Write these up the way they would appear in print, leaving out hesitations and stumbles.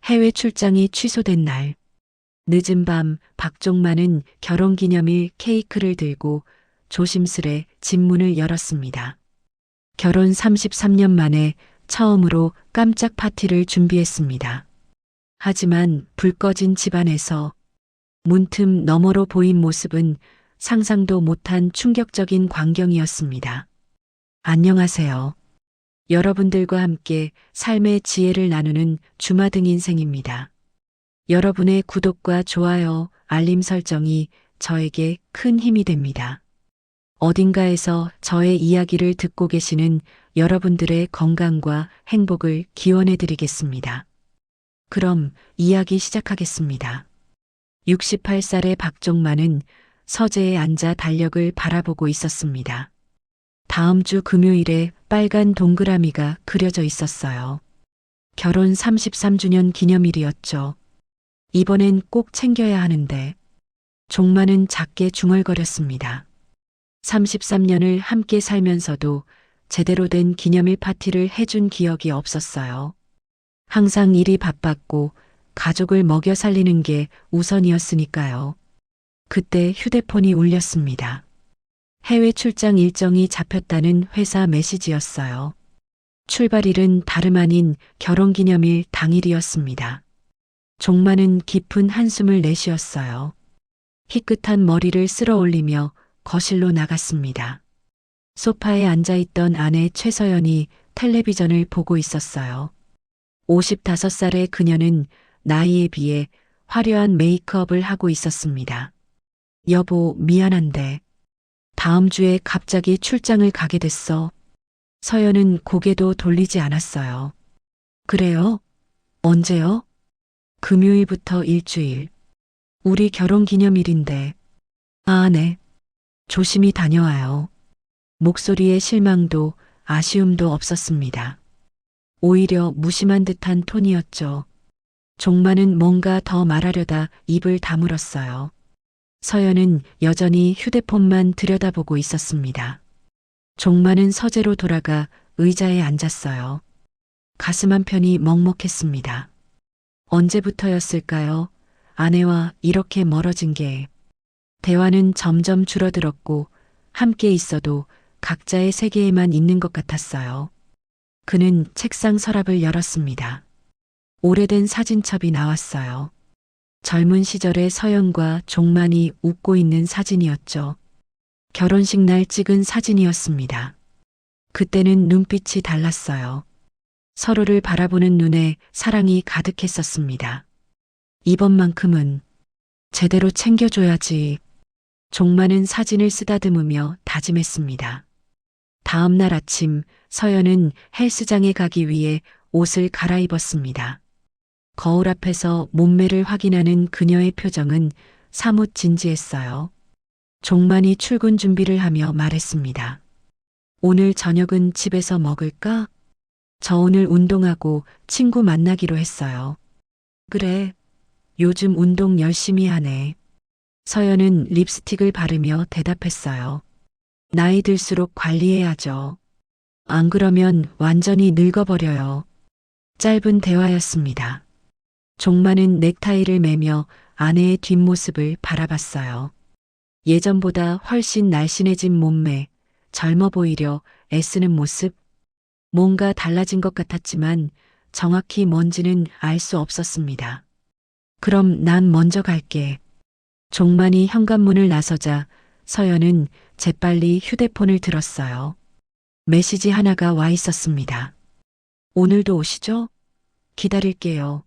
해외 출장이 취소된 날, 늦은 밤 박종만은 결혼기념일 케이크를 들고 조심스레 집 문을 열었습니다. 결혼 33년 만에 처음으로 깜짝 파티를 준비했습니다. 하지만 불 꺼진 집안에서 문틈 너머로 보인 모습은 상상도 못한 충격적인 광경이었습니다. 안녕하세요. 여러분들과 함께 삶의 지혜를 나누는 주마등 인생입니다. 여러분의 구독과 좋아요, 알림 설정이 저에게 큰 힘이 됩니다. 어딘가에서 저의 이야기를 듣고 계시는 여러분들의 건강과 행복을 기원해 드리겠습니다. 그럼 이야기 시작하겠습니다. 68살의 박종만은 서재에 앉아 달력을 바라보고 있었습니다. 다음 주 금요일에 빨간 동그라미가 그려져 있었어요. 결혼 33주년 기념일이었죠. 이번엔 꼭 챙겨야 하는데. 종만은 작게 중얼거렸습니다. 33년을 함께 살면서도 제대로 된 기념일 파티를 해준 기억이 없었어요. 항상 일이 바빴고 가족을 먹여 살리는 게 우선이었으니까요. 그때 휴대폰이 울렸습니다. 해외 출장 일정이 잡혔다는 회사 메시지였어요. 출발일은 다름 아닌 결혼기념일 당일이었습니다. 종만은 깊은 한숨을 내쉬었어요. 희끗한 머리를 쓸어 올리며 거실로 나갔습니다. 소파에 앉아있던 아내 최서연이 텔레비전을 보고 있었어요. 55살의 그녀는 나이에 비해 화려한 메이크업을 하고 있었습니다. 여보, 미안한데 다음 주에 갑자기 출장을 가게 됐어. 서연은 고개도 돌리지 않았어요. 그래요? 언제요? 금요일부터 일주일. 우리 결혼 기념일인데. 아, 네. 조심히 다녀와요. 목소리에 실망도 아쉬움도 없었습니다. 오히려 무심한 듯한 톤이었죠. 종만은 뭔가 더 말하려다 입을 다물었어요. 서연은 여전히 휴대폰만 들여다보고 있었습니다. 종만은 서재로 돌아가 의자에 앉았어요. 가슴 한편이 먹먹했습니다. 언제부터였을까요? 아내와 이렇게 멀어진 게. 대화는 점점 줄어들었고 함께 있어도 각자의 세계에만 있는 것 같았어요. 그는 책상 서랍을 열었습니다. 오래된 사진첩이 나왔어요. 젊은 시절의 서연과 종만이 웃고 있는 사진이었죠. 결혼식 날 찍은 사진이었습니다. 그때는 눈빛이 달랐어요. 서로를 바라보는 눈에 사랑이 가득했었습니다. 이번만큼은 제대로 챙겨줘야지. 종만은 사진을 쓰다듬으며 다짐했습니다. 다음 날 아침 서연은 헬스장에 가기 위해 옷을 갈아입었습니다. 거울 앞에서 몸매를 확인하는 그녀의 표정은 사뭇 진지했어요. 종만이 출근 준비를 하며 말했습니다. 오늘 저녁은 집에서 먹을까? 저 오늘 운동하고 친구 만나기로 했어요. 그래. 요즘 운동 열심히 하네. 서연은 립스틱을 바르며 대답했어요. 나이 들수록 관리해야죠. 안 그러면 완전히 늙어버려요. 짧은 대화였습니다. 종만은 넥타이를 매며 아내의 뒷모습을 바라봤어요. 예전보다 훨씬 날씬해진 몸매, 젊어 보이려 애쓰는 모습. 뭔가 달라진 것 같았지만 정확히 뭔지는 알 수 없었습니다. 그럼 난 먼저 갈게. 종만이 현관문을 나서자 서연은 재빨리 휴대폰을 들었어요. 메시지 하나가 와 있었습니다. 오늘도 오시죠? 기다릴게요.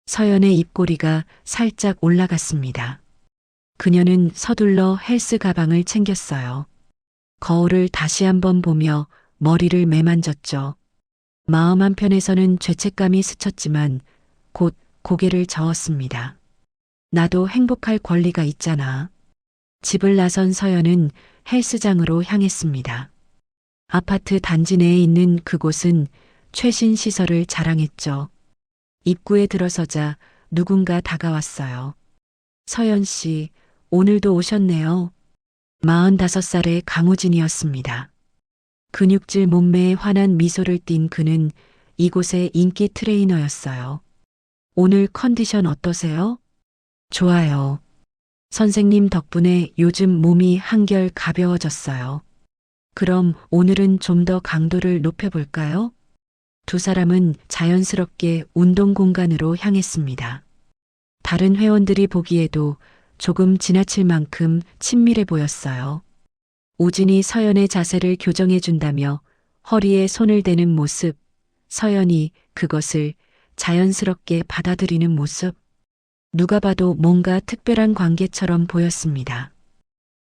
서연의 입꼬리가 살짝 올라갔습니다. 그녀는 서둘러 헬스 가방을 챙겼어요. 거울을 다시 한번 보며 머리를 매만졌죠. 마음 한편에서는 죄책감이 스쳤지만 곧 고개를 저었습니다. 나도 행복할 권리가 있잖아. 집을 나선 서연은 헬스장으로 향했습니다. 아파트 단지 내에 있는 그곳은 최신 시설을 자랑했죠. 입구에 들어서자 누군가 다가왔어요. 서연 씨, 오늘도 오셨네요. 45살의 강우진이었습니다. 근육질 몸매에 환한 미소를 띤 그는 이곳의 인기 트레이너였어요. 오늘 컨디션 어떠세요? 좋아요. 선생님 덕분에 요즘 몸이 한결 가벼워졌어요. 그럼 오늘은 좀 더 강도를 높여볼까요? 두 사람은 자연스럽게 운동 공간으로 향했습니다. 다른 회원들이 보기에도 조금 지나칠 만큼 친밀해 보였어요. 우진이 서연의 자세를 교정해 준다며 허리에 손을 대는 모습, 서연이 그것을 자연스럽게 받아들이는 모습, 누가 봐도 뭔가 특별한 관계처럼 보였습니다.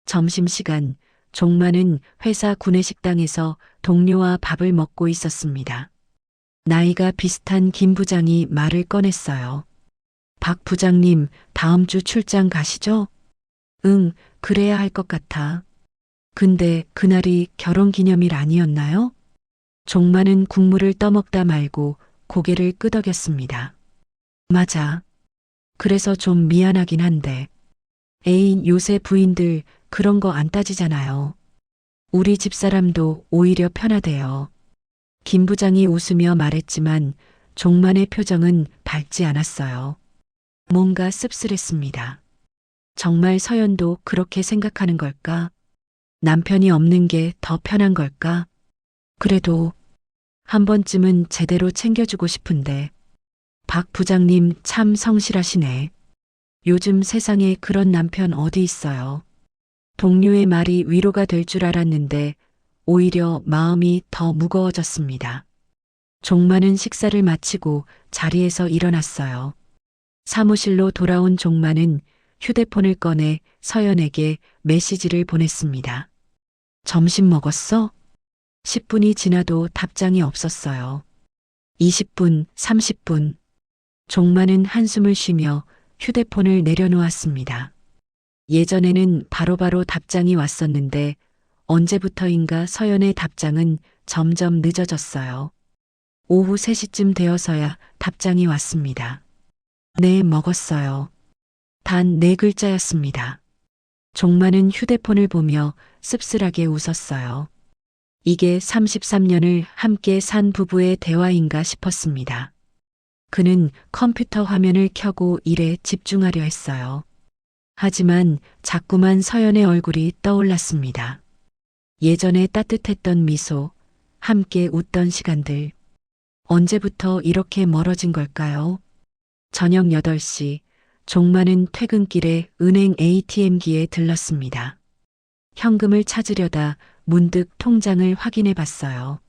점심시간, 종만은 회사 구내식당에서 동료와 밥을 먹고 있었습니다. 나이가 비슷한 김 부장이 말을 꺼냈어요. 박 부장님, 다음 주 출장 가시죠? 응, 그래야 할 것 같아. 근데 그날이 결혼 기념일 아니었나요? 종만은 국물을 떠먹다 말고 고개를 끄덕였습니다. 맞아. 그래서 좀 미안하긴 한데. 애인 요새 부인들 그런 거 안 따지잖아요. 우리 집사람도 오히려 편하대요. 김 부장이 웃으며 말했지만 종만의 표정은 밝지 않았어요. 뭔가 씁쓸했습니다. 정말 서연도 그렇게 생각하는 걸까? 남편이 없는 게 더 편한 걸까? 그래도 한 번쯤은 제대로 챙겨주고 싶은데. 박 부장님 참 성실하시네. 요즘 세상에 그런 남편 어디 있어요. 동료의 말이 위로가 될 줄 알았는데 오히려 마음이 더 무거워졌습니다. 종만은 식사를 마치고 자리에서 일어났어요. 사무실로 돌아온 종만은 휴대폰을 꺼내 서연에게 메시지를 보냈습니다. 점심 먹었어? 10분이 지나도 답장이 없었어요. 20분, 30분. 종만은 한숨을 쉬며 휴대폰을 내려놓았습니다. 예전에는 바로바로 답장이 왔었는데 언제부터인가 서연의 답장은 점점 늦어졌어요. 오후 3시쯤 되어서야 답장이 왔습니다. 네, 먹었어요. 단 4글자였습니다. 종만은 휴대폰을 보며 씁쓸하게 웃었어요. 이게 33년을 함께 산 부부의 대화인가 싶었습니다. 그는 컴퓨터 화면을 켜고 일에 집중하려 했어요. 하지만 자꾸만 서연의 얼굴이 떠올랐습니다. 예전에 따뜻했던 미소, 함께 웃던 시간들. 언제부터 이렇게 멀어진 걸까요? 저녁 8시, 종만은 퇴근길에 은행 ATM기에 들렀습니다. 현금을 찾으려다 문득 통장을 확인해 봤어요.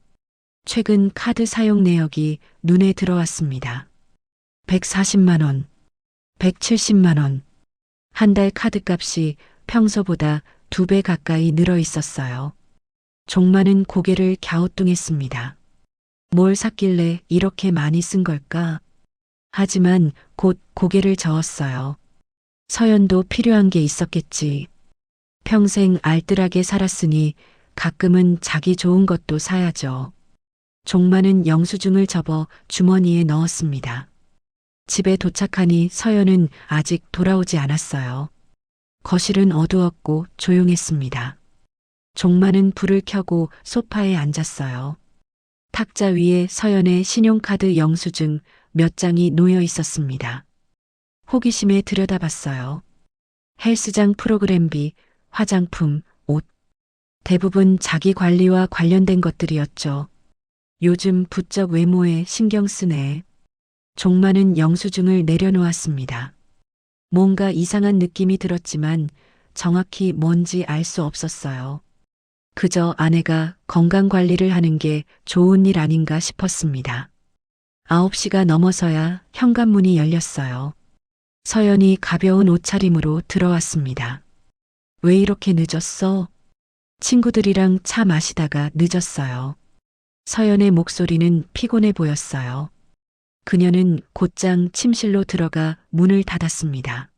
최근 카드 사용 내역이 눈에 들어왔습니다. 140만 원, 170만 원. 한 달 카드값이 평소보다 2배 가까이 늘어 있었어요. 종만은 고개를 갸우뚱했습니다. 뭘 샀길래 이렇게 많이 쓴 걸까? 하지만 곧 고개를 저었어요. 서연도 필요한 게 있었겠지. 평생 알뜰하게 살았으니 가끔은 자기 좋은 것도 사야죠. 종만은 영수증을 접어 주머니에 넣었습니다. 집에 도착하니 서연은 아직 돌아오지 않았어요. 거실은 어두웠고 조용했습니다. 종만은 불을 켜고 소파에 앉았어요. 탁자 위에 서연의 신용카드 영수증 몇 장이 놓여 있었습니다. 호기심에 들여다봤어요. 헬스장 프로그램비, 화장품, 옷. 대부분 자기 관리와 관련된 것들이었죠. 요즘 부쩍 외모에 신경 쓰네. 종만은 영수증을 내려놓았습니다. 뭔가 이상한 느낌이 들었지만 정확히 뭔지 알 수 없었어요. 그저 아내가 건강 관리를 하는 게 좋은 일 아닌가 싶었습니다. 9시가 넘어서야 현관문이 열렸어요. 서연이 가벼운 옷차림으로 들어왔습니다. 왜 이렇게 늦었어? 친구들이랑 차 마시다가 늦었어요. 서연의 목소리는 피곤해 보였어요. 그녀는 곧장 침실로 들어가 문을 닫았습니다.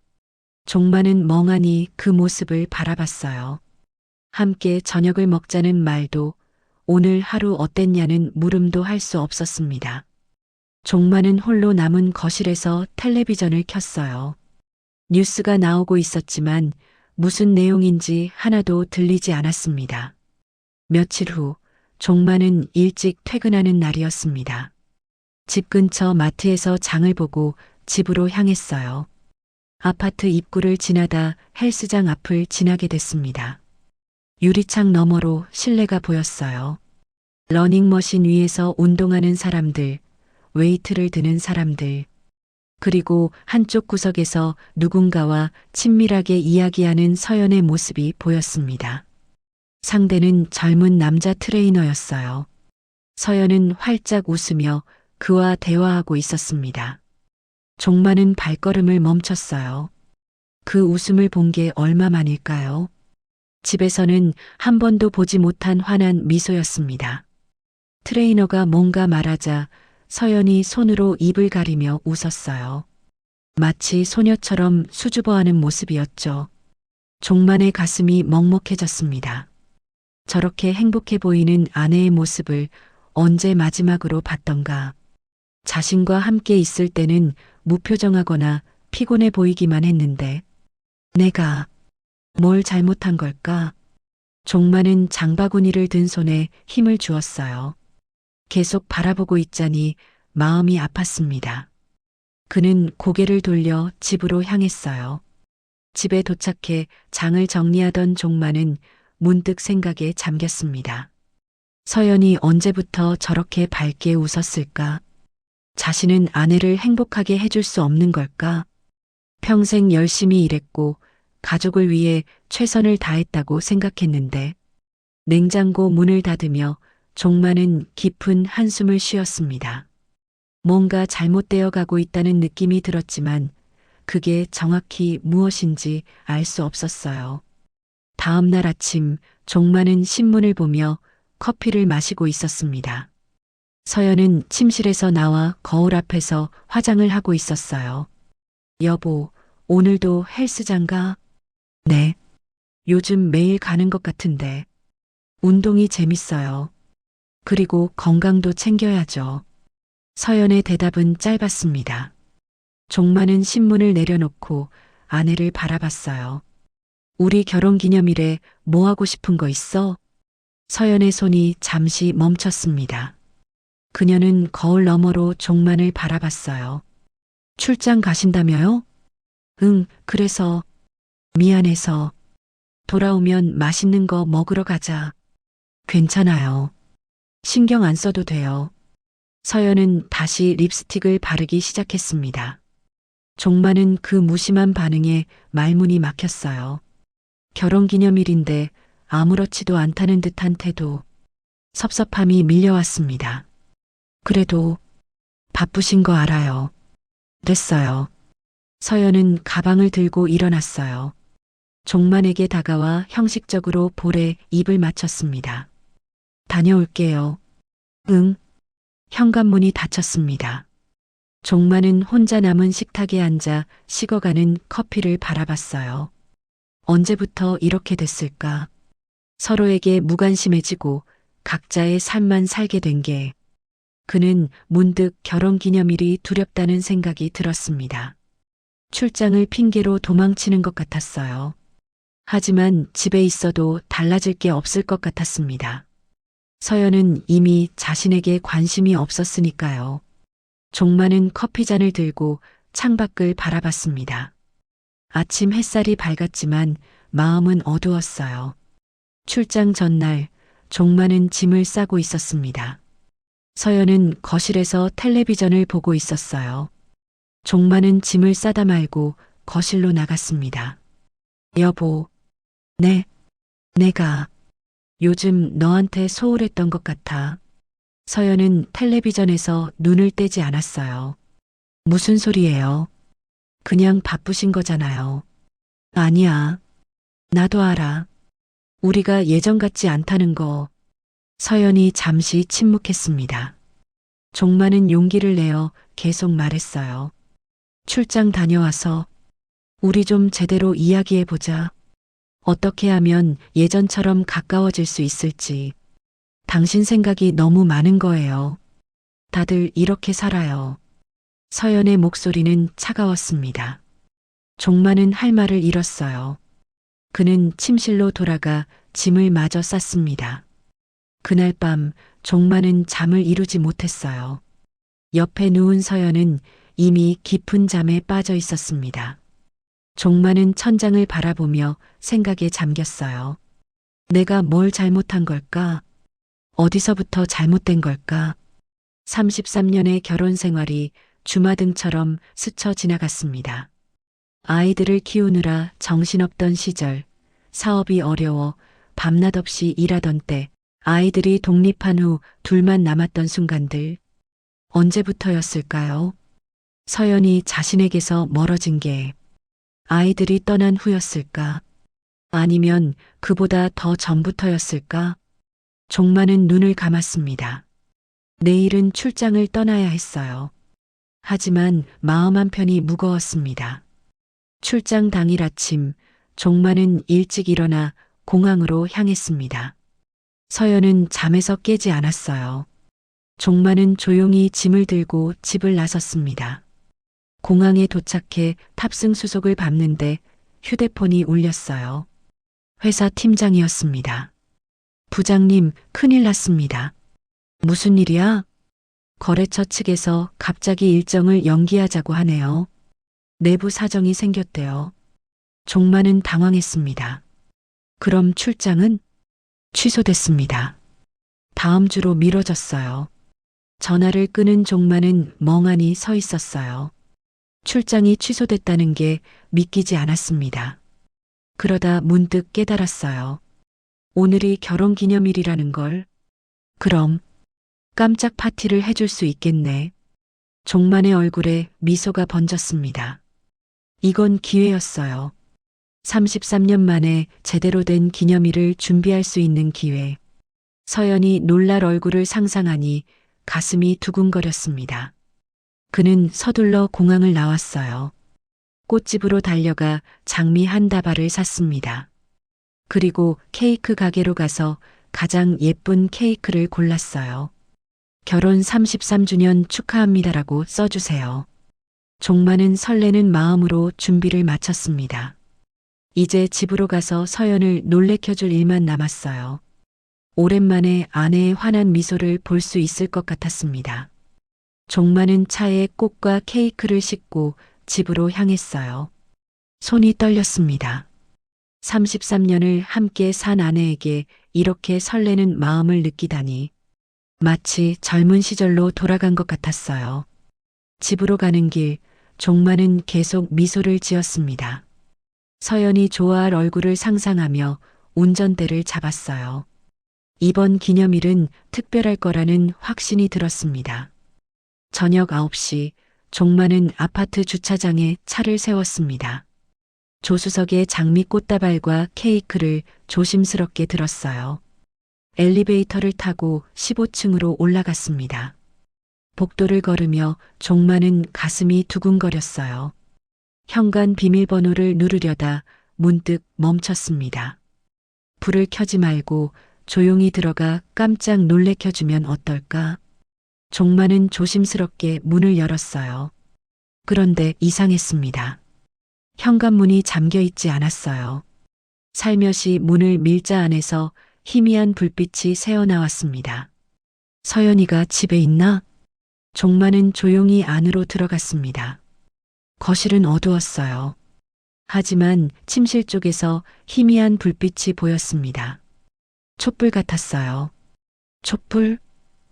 종만은 멍하니 그 모습을 바라봤어요. 함께 저녁을 먹자는 말도 오늘 하루 어땠냐는 물음도 할 수 없었습니다. 종만은 홀로 남은 거실에서 텔레비전을 켰어요. 뉴스가 나오고 있었지만 무슨 내용인지 하나도 들리지 않았습니다. 며칠 후 종만은 일찍 퇴근하는 날이었습니다. 집 근처 마트에서 장을 보고 집으로 향했어요. 아파트 입구를 지나다 헬스장 앞을 지나게 됐습니다. 유리창 너머로 실내가 보였어요. 러닝머신 위에서 운동하는 사람들, 웨이트를 드는 사람들, 그리고 한쪽 구석에서 누군가와 친밀하게 이야기하는 서연의 모습이 보였습니다. 상대는 젊은 남자 트레이너였어요. 서연은 활짝 웃으며 그와 대화하고 있었습니다. 종만은 발걸음을 멈췄어요. 그 웃음을 본 게 얼마만일까요? 집에서는 한 번도 보지 못한 환한 미소였습니다. 트레이너가 뭔가 말하자 서연이 손으로 입을 가리며 웃었어요. 마치 소녀처럼 수줍어하는 모습이었죠. 종만의 가슴이 먹먹해졌습니다. 저렇게 행복해 보이는 아내의 모습을 언제 마지막으로 봤던가. 자신과 함께 있을 때는 무표정하거나 피곤해 보이기만 했는데 내가 뭘 잘못한 걸까? 종만은 장바구니를 든 손에 힘을 주었어요. 계속 바라보고 있자니 마음이 아팠습니다. 그는 고개를 돌려 집으로 향했어요. 집에 도착해 장을 정리하던 종만은 문득 생각에 잠겼습니다. 서연이 언제부터 저렇게 밝게 웃었을까? 자신은 아내를 행복하게 해줄 수 없는 걸까? 평생 열심히 일했고 가족을 위해 최선을 다했다고 생각했는데 냉장고 문을 닫으며 종만은 깊은 한숨을 쉬었습니다. 뭔가 잘못되어 가고 있다는 느낌이 들었지만 그게 정확히 무엇인지 알 수 없었어요. 다음 날 아침 종만은 신문을 보며 커피를 마시고 있었습니다. 서연은 침실에서 나와 거울 앞에서 화장을 하고 있었어요. 여보, 오늘도 헬스장 가? 네. 요즘 매일 가는 것 같은데. 운동이 재밌어요. 그리고 건강도 챙겨야죠. 서연의 대답은 짧았습니다. 종만은 신문을 내려놓고 아내를 바라봤어요. 우리 결혼 기념일에 뭐 하고 싶은 거 있어? 서연의 손이 잠시 멈췄습니다. 그녀는 거울 너머로 종만을 바라봤어요. 출장 가신다며요? 응, 그래서 미안해서 돌아오면 맛있는 거 먹으러 가자. 괜찮아요. 신경 안 써도 돼요. 서연은 다시 립스틱을 바르기 시작했습니다. 종만은 그 무심한 반응에 말문이 막혔어요. 결혼기념일인데 아무렇지도 않다는 듯한 태도, 섭섭함이 밀려왔습니다. 그래도 바쁘신 거 알아요. 됐어요. 서연은 가방을 들고 일어났어요. 종만에게 다가와 형식적으로 볼에 입을 맞췄습니다. 다녀올게요. 응. 현관문이 닫혔습니다. 종만은 혼자 남은 식탁에 앉아 식어가는 커피를 바라봤어요. 언제부터 이렇게 됐을까? 서로에게 무관심해지고 각자의 삶만 살게 된 게 그는 문득 결혼기념일이 두렵다는 생각이 들었습니다. 출장을 핑계로 도망치는 것 같았어요. 하지만 집에 있어도 달라질 게 없을 것 같았습니다. 서연은 이미 자신에게 관심이 없었으니까요. 종만은 커피잔을 들고 창밖을 바라봤습니다. 아침 햇살이 밝았지만 마음은 어두웠어요. 출장 전날 종만은 짐을 싸고 있었습니다. 서연은 거실에서 텔레비전을 보고 있었어요. 종만은 짐을 싸다 말고 거실로 나갔습니다. 여보, 네, 내가 요즘 너한테 소홀했던 것 같아. 서연은 텔레비전에서 눈을 떼지 않았어요. 무슨 소리예요? 그냥 바쁘신 거잖아요. 아니야. 나도 알아. 우리가 예전 같지 않다는 거. 서연이 잠시 침묵했습니다. 종만은 용기를 내어 계속 말했어요. 출장 다녀와서 우리 좀 제대로 이야기해보자. 어떻게 하면 예전처럼 가까워질 수 있을지. 당신 생각이 너무 많은 거예요. 다들 이렇게 살아요. 서연의 목소리는 차가웠습니다. 종만은 할 말을 잃었어요. 그는 침실로 돌아가 짐을 마저 쌌습니다. 그날 밤 종만은 잠을 이루지 못했어요. 옆에 누운 서연은 이미 깊은 잠에 빠져 있었습니다. 종마는 천장을 바라보며 생각에 잠겼어요. 내가 뭘 잘못한 걸까? 어디서부터 잘못된 걸까? 33년의 결혼 생활이 주마등처럼 스쳐 지나갔습니다. 아이들을 키우느라 정신없던 시절, 사업이 어려워 밤낮 없이 일하던 때, 아이들이 독립한 후 둘만 남았던 순간들, 언제부터였을까요? 서연이 자신에게서 멀어진 게 아이들이 떠난 후였을까? 아니면 그보다 더 전부터였을까? 종마는 눈을 감았습니다. 내일은 출장을 떠나야 했어요. 하지만 마음 한편이 무거웠습니다. 출장 당일 아침, 종마는 일찍 일어나 공항으로 향했습니다. 서연은 잠에서 깨지 않았어요. 종마는 조용히 짐을 들고 집을 나섰습니다. 공항에 도착해 탑승 수속을 밟는데 휴대폰이 울렸어요. 회사 팀장이었습니다. 부장님, 큰일 났습니다. 무슨 일이야? 거래처 측에서 갑자기 일정을 연기하자고 하네요. 내부 사정이 생겼대요. 종마는 당황했습니다. 그럼 출장은? 취소됐습니다. 다음 주로 미뤄졌어요. 전화를 끊은 종마는 멍하니 서 있었어요. 출장이 취소됐다는 게 믿기지 않았습니다. 그러다 문득 깨달았어요. 오늘이 결혼 기념일이라는 걸. 그럼 깜짝 파티를 해줄 수 있겠네. 종만의 얼굴에 미소가 번졌습니다. 이건 기회였어요. 33년 만에 제대로 된 기념일을 준비할 수 있는 기회. 서연이 놀랄 얼굴을 상상하니 가슴이 두근거렸습니다. 그는 서둘러 공항을 나왔어요. 꽃집으로 달려가 장미 한 다발을 샀습니다. 그리고 케이크 가게로 가서 가장 예쁜 케이크를 골랐어요. 결혼 33주년 축하합니다라고 써주세요. 종마는 설레는 마음으로 준비를 마쳤습니다. 이제 집으로 가서 서연을 놀래켜줄 일만 남았어요. 오랜만에 아내의 환한 미소를 볼 수 있을 것 같았습니다. 종마는 차에 꽃과 케이크를 싣고 집으로 향했어요. 손이 떨렸습니다. 33년을 함께 산 아내에게 이렇게 설레는 마음을 느끼다니 마치 젊은 시절로 돌아간 것 같았어요. 집으로 가는 길, 종마는 계속 미소를 지었습니다. 서연이 좋아할 얼굴을 상상하며 운전대를 잡았어요. 이번 기념일은 특별할 거라는 확신이 들었습니다. 저녁 9시, 종마는 아파트 주차장에 차를 세웠습니다. 조수석에 장미 꽃다발과 케이크를 조심스럽게 들었어요. 엘리베이터를 타고 15층으로 올라갔습니다. 복도를 걸으며 종마는 가슴이 두근거렸어요. 현관 비밀번호를 누르려다 문득 멈췄습니다. 불을 켜지 말고 조용히 들어가 깜짝 놀래켜주면 어떨까? 종마는 조심스럽게 문을 열었어요. 그런데 이상했습니다. 현관문이 잠겨 있지 않았어요. 살며시 문을 밀자 안에서 희미한 불빛이 새어나왔습니다. 서연이가 집에 있나? 종마는 조용히 안으로 들어갔습니다. 거실은 어두웠어요. 하지만 침실 쪽에서 희미한 불빛이 보였습니다. 촛불 같았어요. 촛불?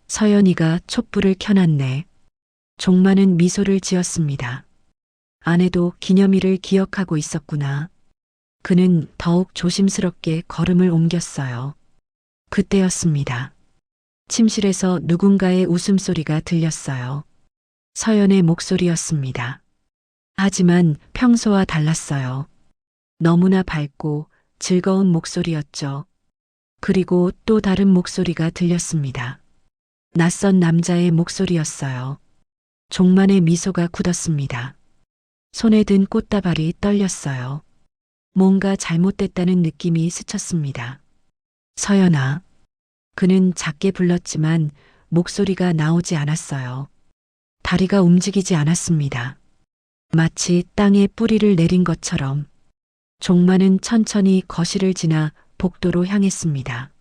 서연이가 촛불을 켜놨네. 종마는 미소를 지었습니다. 아내도 기념일을 기억하고 있었구나. 그는 더욱 조심스럽게 걸음을 옮겼어요. 그때였습니다. 침실에서 누군가의 웃음소리가 들렸어요. 서연의 목소리였습니다. 하지만 평소와 달랐어요. 너무나 밝고 즐거운 목소리였죠. 그리고 또 다른 목소리가 들렸습니다. 낯선 남자의 목소리였어요. 종만의 미소가 굳었습니다. 손에 든 꽃다발이 떨렸어요. 뭔가 잘못됐다는 느낌이 스쳤습니다. 서연아. 그는 작게 불렀지만 목소리가 나오지 않았어요. 다리가 움직이지 않았습니다. 마치 땅에 뿌리를 내린 것처럼. 종마는 천천히 거실을 지나 복도로 향했습니다.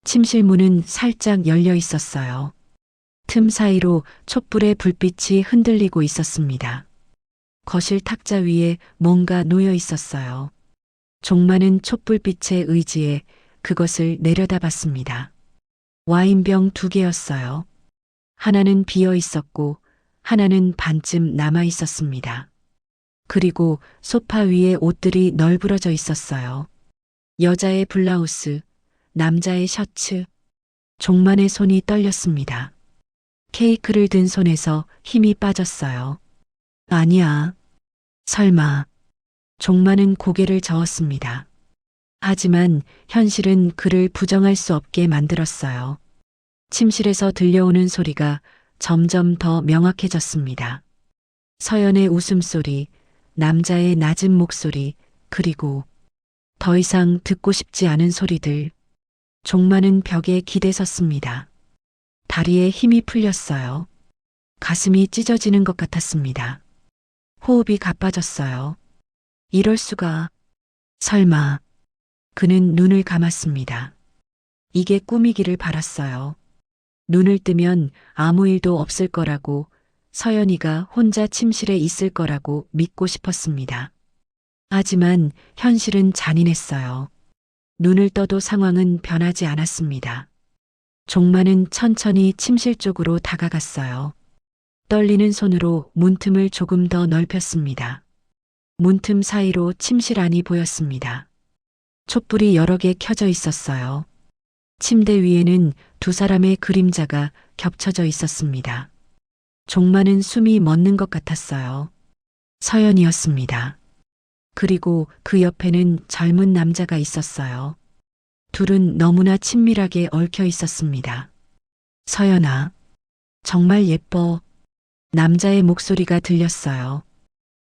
침실 문은 살짝 열려 있었어요. 틈 사이로 촛불의 불빛이 흔들리고 있었습니다. 거실 탁자 위에 뭔가 놓여 있었어요. 종마는 촛불빛의 의지에 그것을 내려다봤습니다. 와인병 2개였어요. 하나는 비어 있었고 하나는 반쯤 남아 있었습니다. 그리고 소파 위에 옷들이 널브러져 있었어요. 여자의 블라우스, 남자의 셔츠. 종만의 손이 떨렸습니다. 케이크를 든 손에서 힘이 빠졌어요. 아니야. 설마. 종만은 고개를 저었습니다. 하지만 현실은 그를 부정할 수 없게 만들었어요. 침실에서 들려오는 소리가 점점 더 명확해졌습니다. 서연의 웃음소리, 남자의 낮은 목소리, 그리고 더 이상 듣고 싶지 않은 소리들. 종만은 벽에 기대섰습니다. 다리에 힘이 풀렸어요. 가슴이 찢어지는 것 같았습니다. 호흡이 가빠졌어요. 이럴 수가. 설마. 그는 눈을 감았습니다. 이게 꿈이기를 바랐어요. 눈을 뜨면 아무 일도 없을 거라고, 서연이가 혼자 침실에 있을 거라고 믿고 싶었습니다. 하지만 현실은 잔인했어요. 눈을 떠도 상황은 변하지 않았습니다. 종만은 천천히 침실 쪽으로 다가갔어요. 떨리는 손으로 문틈을 조금 더 넓혔습니다. 문틈 사이로 침실 안이 보였습니다. 촛불이 여러 개 켜져 있었어요. 침대 위에는 2사람의 그림자가 겹쳐져 있었습니다. 종만은 숨이 멎는 것 같았어요. 서연이었습니다. 그리고 그 옆에는 젊은 남자가 있었어요. 둘은 너무나 친밀하게 얽혀 있었습니다. 서연아, 정말 예뻐. 남자의 목소리가 들렸어요.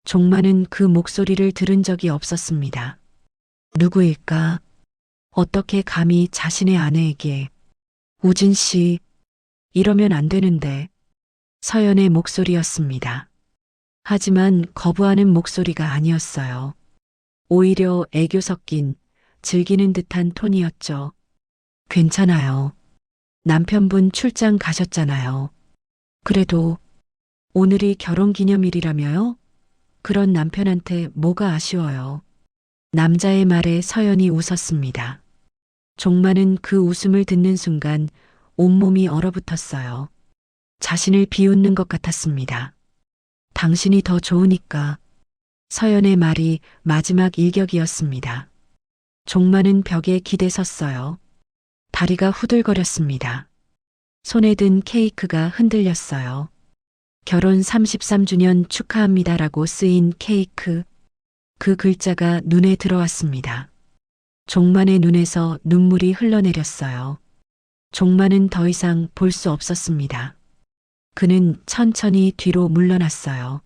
종만은 그 목소리를 들은 적이 없었습니다. 누구일까? 어떻게 감히 자신의 아내에게. 우진 씨, 이러면 안 되는데. 서연의 목소리였습니다. 하지만 거부하는 목소리가 아니었어요. 오히려 애교 섞인 즐기는 듯한 톤이었죠. 괜찮아요. 남편분 출장 가셨잖아요. 그래도 오늘이 결혼기념일이라며요? 그런 남편한테 뭐가 아쉬워요. 남자의 말에 서연이 웃었습니다. 종만은 그 웃음을 듣는 순간 온몸이 얼어붙었어요. 자신을 비웃는 것 같았습니다. 당신이 더 좋으니까. 서연의 말이 마지막 일격이었습니다. 종만은 벽에 기대 섰어요. 다리가 후들거렸습니다. 손에 든 케이크가 흔들렸어요. 결혼 33주년 축하합니다라고 쓰인 케이크. 그 글자가 눈에 들어왔습니다. 종만의 눈에서 눈물이 흘러내렸어요. 종만은 더 이상 볼 수 없었습니다. 그는 천천히 뒤로 물러났어요.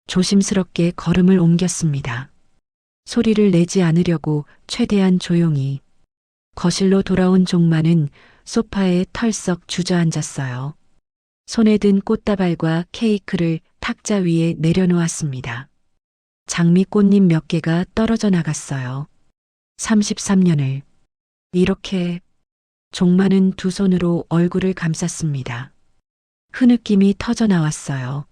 조심스럽게 걸음을 옮겼습니다. 소리를 내지 않으려고 최대한 조용히. 거실로 돌아온 종만은 소파에 털썩 주저앉았어요. 손에 든 꽃다발과 케이크를 탁자 위에 내려놓았습니다. 장미꽃잎 몇 개가 떨어져 나갔어요. 33년을. 이렇게. 종만은 2손으로 얼굴을 감쌌습니다. 흐느낌이 터져 나왔어요.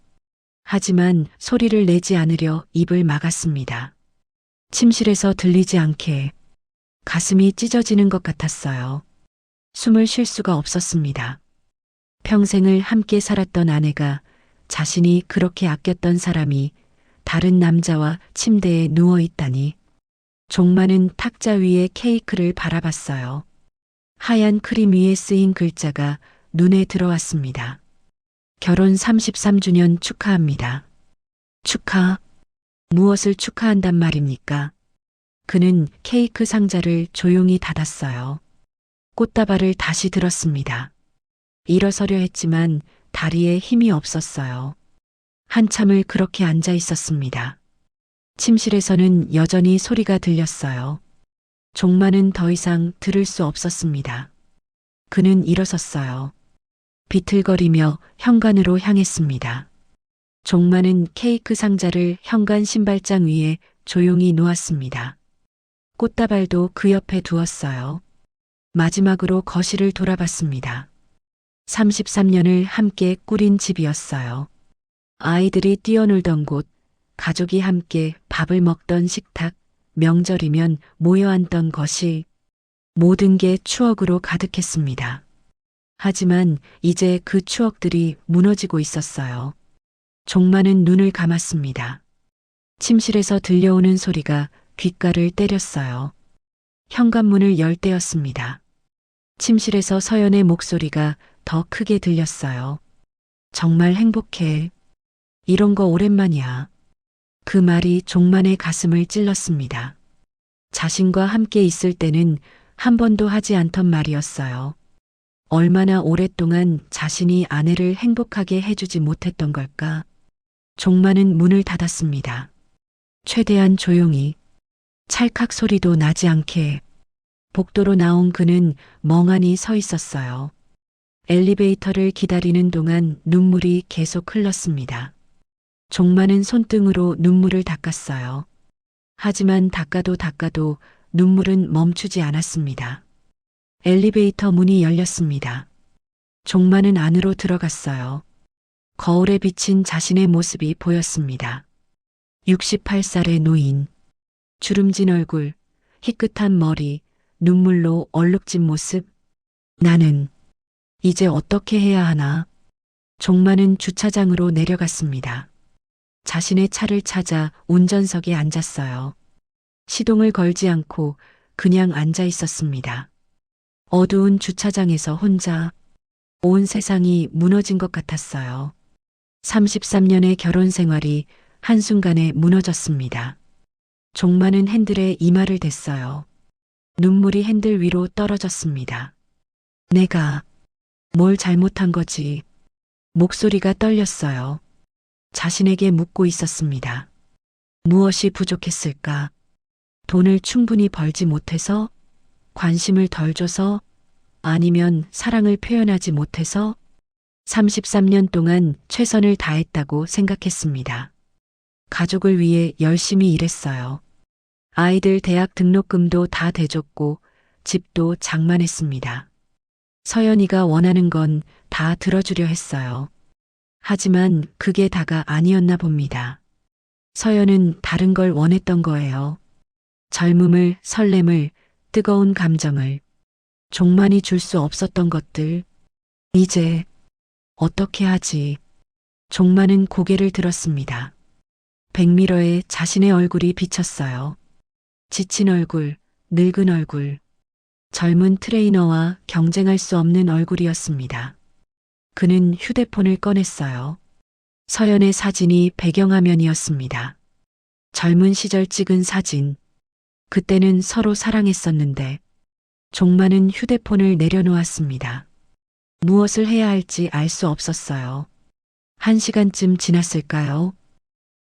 하지만 소리를 내지 않으려 입을 막았습니다. 침실에서 들리지 않게. 가슴이 찢어지는 것 같았어요. 숨을 쉴 수가 없었습니다. 평생을 함께 살았던 아내가, 자신이 그렇게 아꼈던 사람이 다른 남자와 침대에 누워 있다니. 종만은 탁자 위에 케이크를 바라봤어요. 하얀 크림 위에 쓰인 글자가 눈에 들어왔습니다. 결혼 33주년 축하합니다. 축하? 무엇을 축하한단 말입니까? 그는 케이크 상자를 조용히 닫았어요. 꽃다발을 다시 들었습니다. 일어서려 했지만 다리에 힘이 없었어요. 한참을 그렇게 앉아 있었습니다. 침실에서는 여전히 소리가 들렸어요. 종만은 더 이상 들을 수 없었습니다. 그는 일어섰어요. 비틀거리며 현관으로 향했습니다. 종만은 케이크 상자를 현관 신발장 위에 조용히 놓았습니다. 꽃다발도 그 옆에 두었어요. 마지막으로 거실을 돌아봤습니다. 33년을 함께 꾸린 집이었어요. 아이들이 뛰어놀던 곳, 가족이 함께 밥을 먹던 식탁, 명절이면 모여 앉던 거실, 모든 게 추억으로 가득했습니다. 하지만 이제 그 추억들이 무너지고 있었어요. 종마는 눈을 감았습니다. 침실에서 들려오는 소리가 귓가를 때렸어요. 현관문을 열 때였습니다. 침실에서 서연의 목소리가 더 크게 들렸어요. 정말 행복해. 이런 거 오랜만이야. 그 말이 종만의 가슴을 찔렀습니다. 자신과 함께 있을 때는 한 번도 하지 않던 말이었어요. 얼마나 오랫동안 자신이 아내를 행복하게 해주지 못했던 걸까? 종만은 문을 닫았습니다. 최대한 조용히, 찰칵 소리도 나지 않게. 복도로 나온 그는 멍하니 서 있었어요. 엘리베이터를 기다리는 동안 눈물이 계속 흘렀습니다. 종마는 손등으로 눈물을 닦았어요. 하지만 닦아도 눈물은 멈추지 않았습니다. 엘리베이터 문이 열렸습니다. 종마는 안으로 들어갔어요. 거울에 비친 자신의 모습이 보였습니다. 68살의 노인. 주름진 얼굴, 희끗한 머리, 눈물로 얼룩진 모습. 나는 이제 어떻게 해야 하나? 종마는 주차장으로 내려갔습니다. 자신의 차를 찾아 운전석에 앉았어요. 시동을 걸지 않고 그냥 앉아 있었습니다. 어두운 주차장에서 혼자 온 세상이 무너진 것 같았어요. 33년의 결혼 생활이 한순간에 무너졌습니다. 종마는 핸들에 이마를 댔어요. 눈물이 핸들 위로 떨어졌습니다. 내가 뭘 잘못한 거지? 목소리가 떨렸어요. 자신에게 묻고 있었습니다. 무엇이 부족했을까? 돈을 충분히 벌지 못해서? 관심을 덜 줘서? 아니면 사랑을 표현하지 못해서? 33년 동안 최선을 다했다고 생각했습니다. 가족을 위해 열심히 일했어요. 아이들 대학 등록금도 다 대줬고 집도 장만했습니다. 서연이가 원하는 건 다 들어주려 했어요. 하지만 그게 다가 아니었나 봅니다. 서연은 다른 걸 원했던 거예요. 젊음을, 설렘을, 뜨거운 감정을. 종만이 줄 수 없었던 것들. 이제 어떻게 하지? 종만은 고개를 들었습니다. 백미러에 자신의 얼굴이 비쳤어요. 지친 얼굴, 늙은 얼굴, 젊은 트레이너와 경쟁할 수 없는 얼굴이었습니다. 그는 휴대폰을 꺼냈어요. 서연의 사진이 배경화면이었습니다. 젊은 시절 찍은 사진. 그때는 서로 사랑했었는데. 종마는 휴대폰을 내려놓았습니다. 무엇을 해야 할지 알 수 없었어요. 1시간쯤 지났을까요?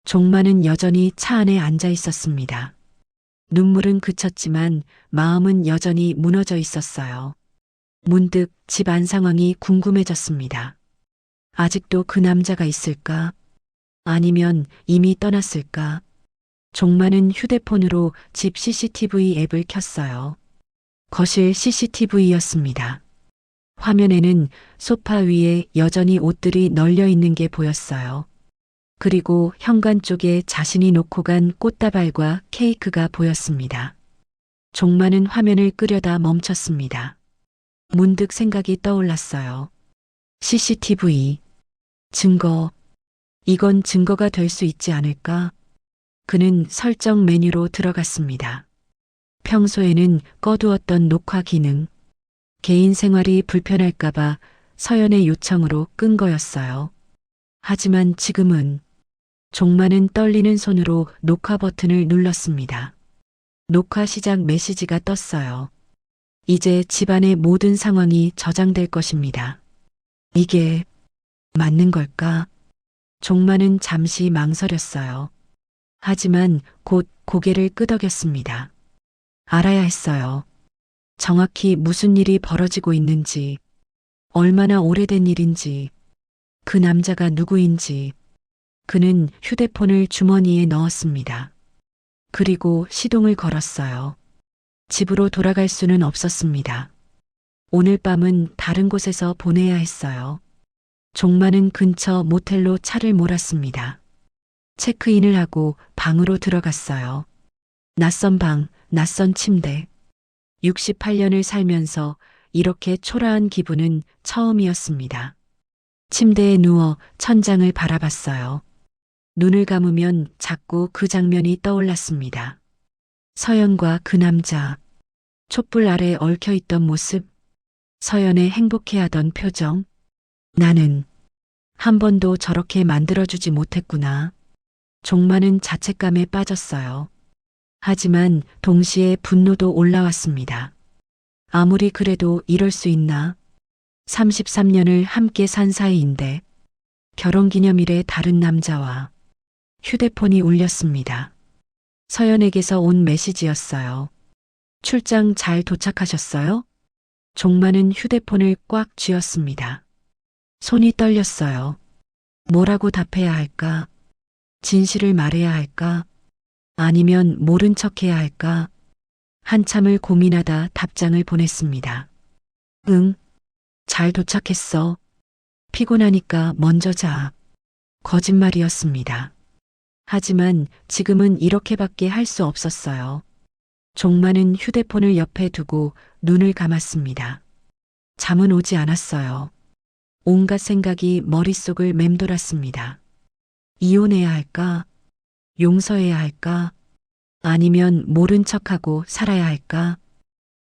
종마는 여전히 차 안에 앉아 있었습니다. 눈물은 그쳤지만 마음은 여전히 무너져 있었어요. 문득 집 안 상황이 궁금해졌습니다. 아직도 그 남자가 있을까? 아니면 이미 떠났을까? 종마는 휴대폰으로 집 CCTV 앱을 켰어요. 거실 CCTV였습니다. 화면에는 소파 위에 여전히 옷들이 널려 있는 게 보였어요. 그리고 현관 쪽에 자신이 놓고 간 꽃다발과 케이크가 보였습니다. 종마는 화면을 끄려다 멈췄습니다. 문득 생각이 떠올랐어요. CCTV. 증거. 이건 증거가 될 수 있지 않을까? 그는 설정 메뉴로 들어갔습니다. 평소에는 꺼두었던 녹화 기능. 개인 생활이 불편할까봐 서연의 요청으로 끈 거였어요. 하지만 지금은 종마는 떨리는 손으로 녹화 버튼을 눌렀습니다. 녹화 시작 메시지가 떴어요. 이제 집안의 모든 상황이 저장될 것입니다. 이게 맞는 걸까? 종마는 잠시 망설였어요. 하지만 곧 고개를 끄덕였습니다. 알아야 했어요. 정확히 무슨 일이 벌어지고 있는지, 얼마나 오래된 일인지, 그 남자가 누구인지. 그는 휴대폰을 주머니에 넣었습니다. 그리고 시동을 걸었어요. 집으로 돌아갈 수는 없었습니다. 오늘 밤은 다른 곳에서 보내야 했어요. 종만은 근처 모텔로 차를 몰았습니다. 체크인을 하고 방으로 들어갔어요. 낯선 방, 낯선 침대. 68년을 살면서 이렇게 초라한 기분은 처음이었습니다. 침대에 누워 천장을 바라봤어요. 눈을 감으면 자꾸 그 장면이 떠올랐습니다. 서연과 그 남자, 촛불 아래 얽혀있던 모습, 서연의 행복해하던 표정. 나는 한 번도 저렇게 만들어주지 못했구나. 종만은 자책감에 빠졌어요. 하지만 동시에 분노도 올라왔습니다. 아무리 그래도 이럴 수 있나? 33년을 함께 산 사이인데 결혼기념일에 다른 남자와. 휴대폰이 울렸습니다. 서연에게서 온 메시지였어요. 출장 잘 도착하셨어요? 종만은 휴대폰을 꽉 쥐었습니다. 손이 떨렸어요. 뭐라고 답해야 할까? 진실을 말해야 할까? 아니면 모른 척해야 할까? 한참을 고민하다 답장을 보냈습니다. 응, 잘 도착했어. 피곤하니까 먼저 자. 거짓말이었습니다. 하지만 지금은 이렇게밖에 할 수 없었어요. 종만은 휴대폰을 옆에 두고 눈을 감았습니다. 잠은 오지 않았어요. 온갖 생각이 머릿속을 맴돌았습니다. 이혼해야 할까? 용서해야 할까? 아니면 모른 척하고 살아야 할까?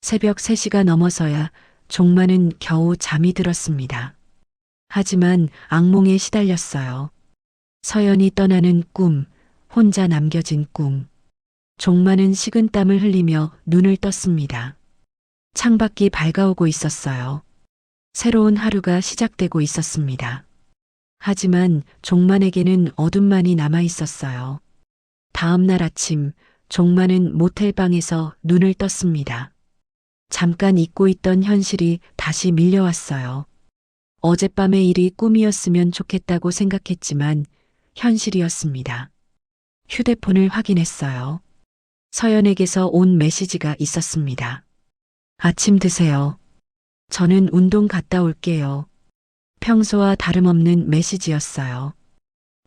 새벽 3시가 넘어서야 종만은 겨우 잠이 들었습니다. 하지만 악몽에 시달렸어요. 서연이 떠나는 꿈, 혼자 남겨진 꿈. 종만은 식은땀을 흘리며 눈을 떴습니다. 창밖이 밝아오고 있었어요. 새로운 하루가 시작되고 있었습니다. 하지만 종만에게는 어둠만이 남아 있었어요. 다음 날 아침, 종만은 모텔방에서 눈을 떴습니다. 잠깐 잊고 있던 현실이 다시 밀려왔어요. 어젯밤의 일이 꿈이었으면 좋겠다고 생각했지만 현실이었습니다. 휴대폰을 확인했어요. 서연에게서 온 메시지가 있었습니다. 아침 드세요. 저는 운동 갔다 올게요. 평소와 다름없는 메시지였어요.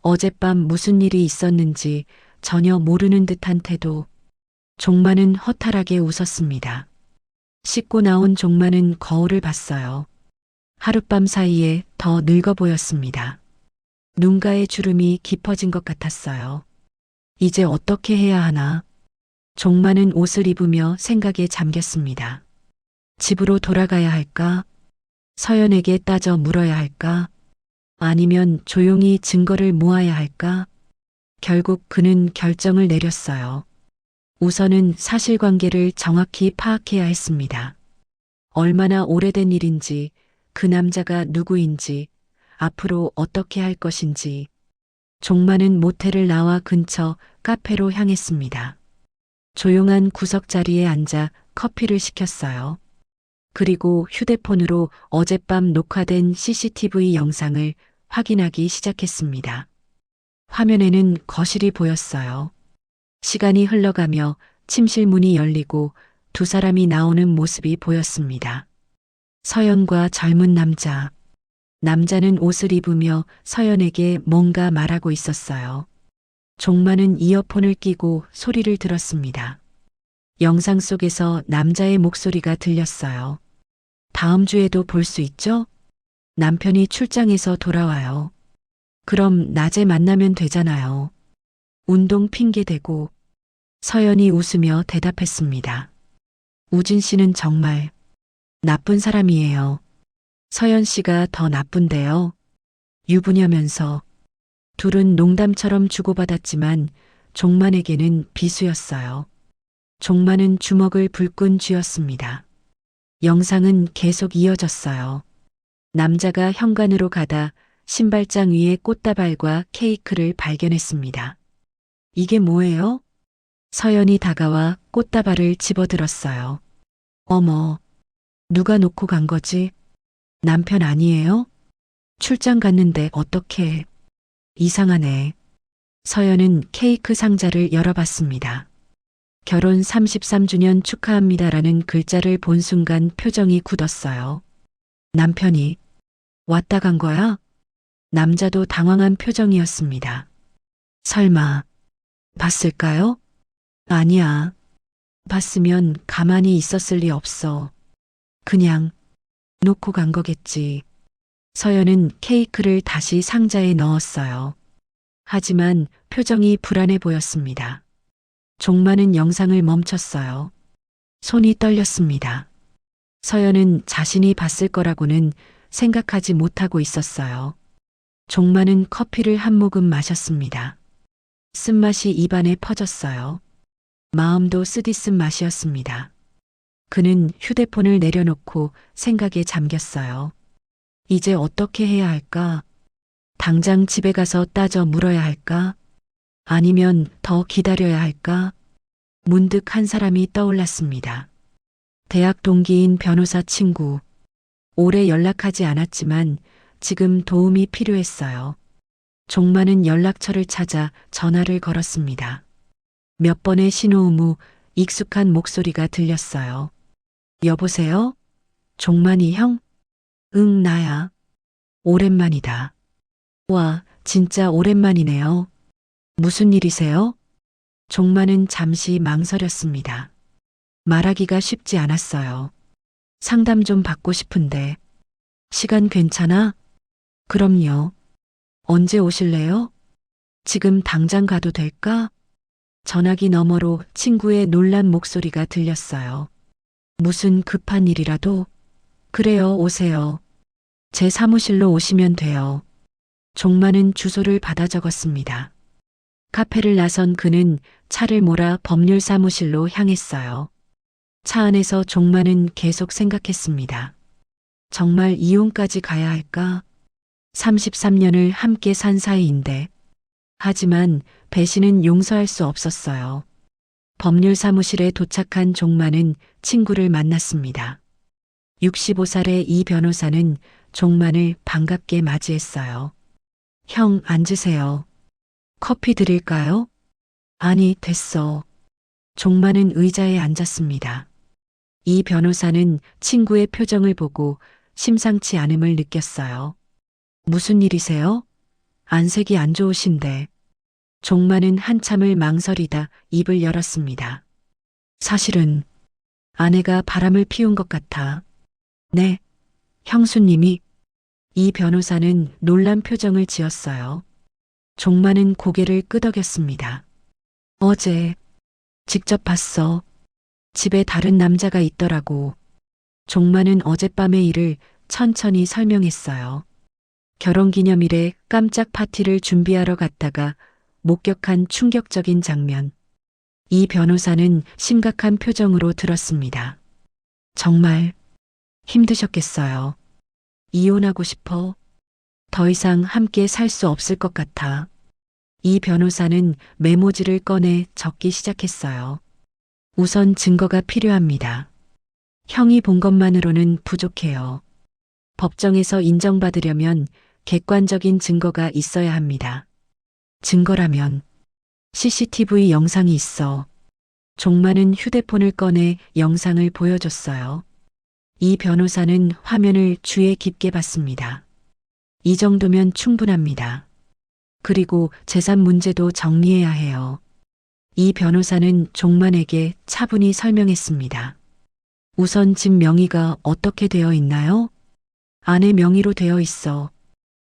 어젯밤 무슨 일이 있었는지 전혀 모르는 듯한 태도. 종만은 허탈하게 웃었습니다. 씻고 나온 종만은 거울을 봤어요. 하룻밤 사이에 더 늙어 보였습니다. 눈가의 주름이 깊어진 것 같았어요. 이제 어떻게 해야 하나? 종만은 옷을 입으며 생각에 잠겼습니다. 집으로 돌아가야 할까? 서연에게 따져 물어야 할까? 아니면 조용히 증거를 모아야 할까? 결국 그는 결정을 내렸어요. 우선은 사실관계를 정확히 파악해야 했습니다. 얼마나 오래된 일인지, 그 남자가 누구인지, 앞으로 어떻게 할 것인지. 종만은 모텔을 나와 근처 카페로 향했습니다. 조용한 구석 자리에 앉아 커피를 시켰어요. 그리고 휴대폰으로 어젯밤 녹화된 CCTV 영상을 확인하기 시작했습니다. 화면에는 거실이 보였어요. 시간이 흘러가며 침실 문이 열리고 두 사람이 나오는 모습이 보였습니다. 서연과 젊은 남자. 남자는 옷을 입으며 서연에게 뭔가 말하고 있었어요. 종만은 이어폰을 끼고 소리를 들었습니다. 영상 속에서 남자의 목소리가 들렸어요. 다음 주에도 볼 수 있죠? 남편이 출장에서 돌아와요. 그럼 낮에 만나면 되잖아요. 운동 핑계 대고. 서연이 웃으며 대답했습니다. 우진 씨는 정말 나쁜 사람이에요. 서연 씨가 더 나쁜데요. 유부녀면서. 둘은 농담처럼 주고받았지만 종만에게는 비수였어요. 종만은 주먹을 불끈 쥐었습니다. 영상은 계속 이어졌어요. 남자가 현관으로 가다 신발장 위에 꽃다발과 케이크를 발견했습니다. 이게 뭐예요? 서연이 다가와 꽃다발을 집어들었어요. 어머, 누가 놓고 간 거지? 남편 아니에요? 출장 갔는데 어떻게? 이상하네. 서연은 케이크 상자를 열어봤습니다. 결혼 33주년 축하합니다라는 글자를 본 순간 표정이 굳었어요. 남편이 왔다 간 거야? 남자도 당황한 표정이었습니다. 설마 봤을까요? 아니야. 봤으면 가만히 있었을 리 없어. 그냥 놓고 간 거겠지. 서연은 케이크를 다시 상자에 넣었어요. 하지만 표정이 불안해 보였습니다. 종마는 영상을 멈췄어요. 손이 떨렸습니다. 서연은 자신이 봤을 거라고는 생각하지 못하고 있었어요. 종마는 커피를 한 모금 마셨습니다. 쓴맛이 입안에 퍼졌어요. 마음도 쓰디쓴 맛이었습니다. 그는 휴대폰을 내려놓고 생각에 잠겼어요. 이제 어떻게 해야 할까? 당장 집에 가서 따져 물어야 할까? 아니면 더 기다려야 할까? 문득 한 사람이 떠올랐습니다. 대학 동기인 변호사 친구. 오래 연락하지 않았지만 지금 도움이 필요했어요. 종마는 연락처를 찾아 전화를 걸었습니다. 몇 번의 신호음 후 익숙한 목소리가 들렸어요. 여보세요? 종만이 형? 응, 나야. 오랜만이다. 와, 진짜 오랜만이네요. 무슨 일이세요? 종만은 잠시 망설였습니다. 말하기가 쉽지 않았어요. 상담 좀 받고 싶은데. 시간 괜찮아? 그럼요. 언제 오실래요? 지금 당장 가도 될까? 전화기 너머로 친구의 놀란 목소리가 들렸어요. 무슨 급한 일이라도? 그래요, 오세요. 제 사무실로 오시면 돼요. 종마는 주소를 받아 적었습니다. 카페를 나선 그는 차를 몰아 법률 사무실로 향했어요. 차 안에서 종마는 계속 생각했습니다. 정말 이혼까지 가야 할까? 33년을 함께 산 사이인데. 하지만 배신은 용서할 수 없었어요. 법률 사무실에 도착한 종만은 친구를 만났습니다. 65살의 이 변호사는 종만을 반갑게 맞이했어요. 형, 앉으세요. 커피 드릴까요? 아니, 됐어. 종만은 의자에 앉았습니다. 이 변호사는 친구의 표정을 보고 심상치 않음을 느꼈어요. 무슨 일이세요? 안색이 안 좋으신데. 종마는 한참을 망설이다 입을 열었습니다. 사실은 아내가 바람을 피운 것 같아. 네, 형수님이. 이 변호사는 놀란 표정을 지었어요. 종마는 고개를 끄덕였습니다. 어제 직접 봤어. 집에 다른 남자가 있더라고. 종마는 어젯밤의 일을 천천히 설명했어요. 결혼기념일에 깜짝 파티를 준비하러 갔다가 목격한 충격적인 장면. 이 변호사는 심각한 표정으로 들었습니다. 정말 힘드셨겠어요. 이혼하고 싶어. 더 이상 함께 살 수 없을 것 같아. 이 변호사는 메모지를 꺼내 적기 시작했어요. 우선 증거가 필요합니다. 형이 본 것만으로는 부족해요. 법정에서 인정받으려면 객관적인 증거가 있어야 합니다. 증거라면 CCTV 영상이 있어. 종마는 휴대폰을 꺼내 영상을 보여줬어요. 이 변호사는 화면을 주의 깊게 봤습니다. 이 정도면 충분합니다. 그리고 재산 문제도 정리해야 해요. 이 변호사는 종만에게 차분히 설명했습니다. 우선 집 명의가 어떻게 되어 있나요? 아내 명의로 되어 있어.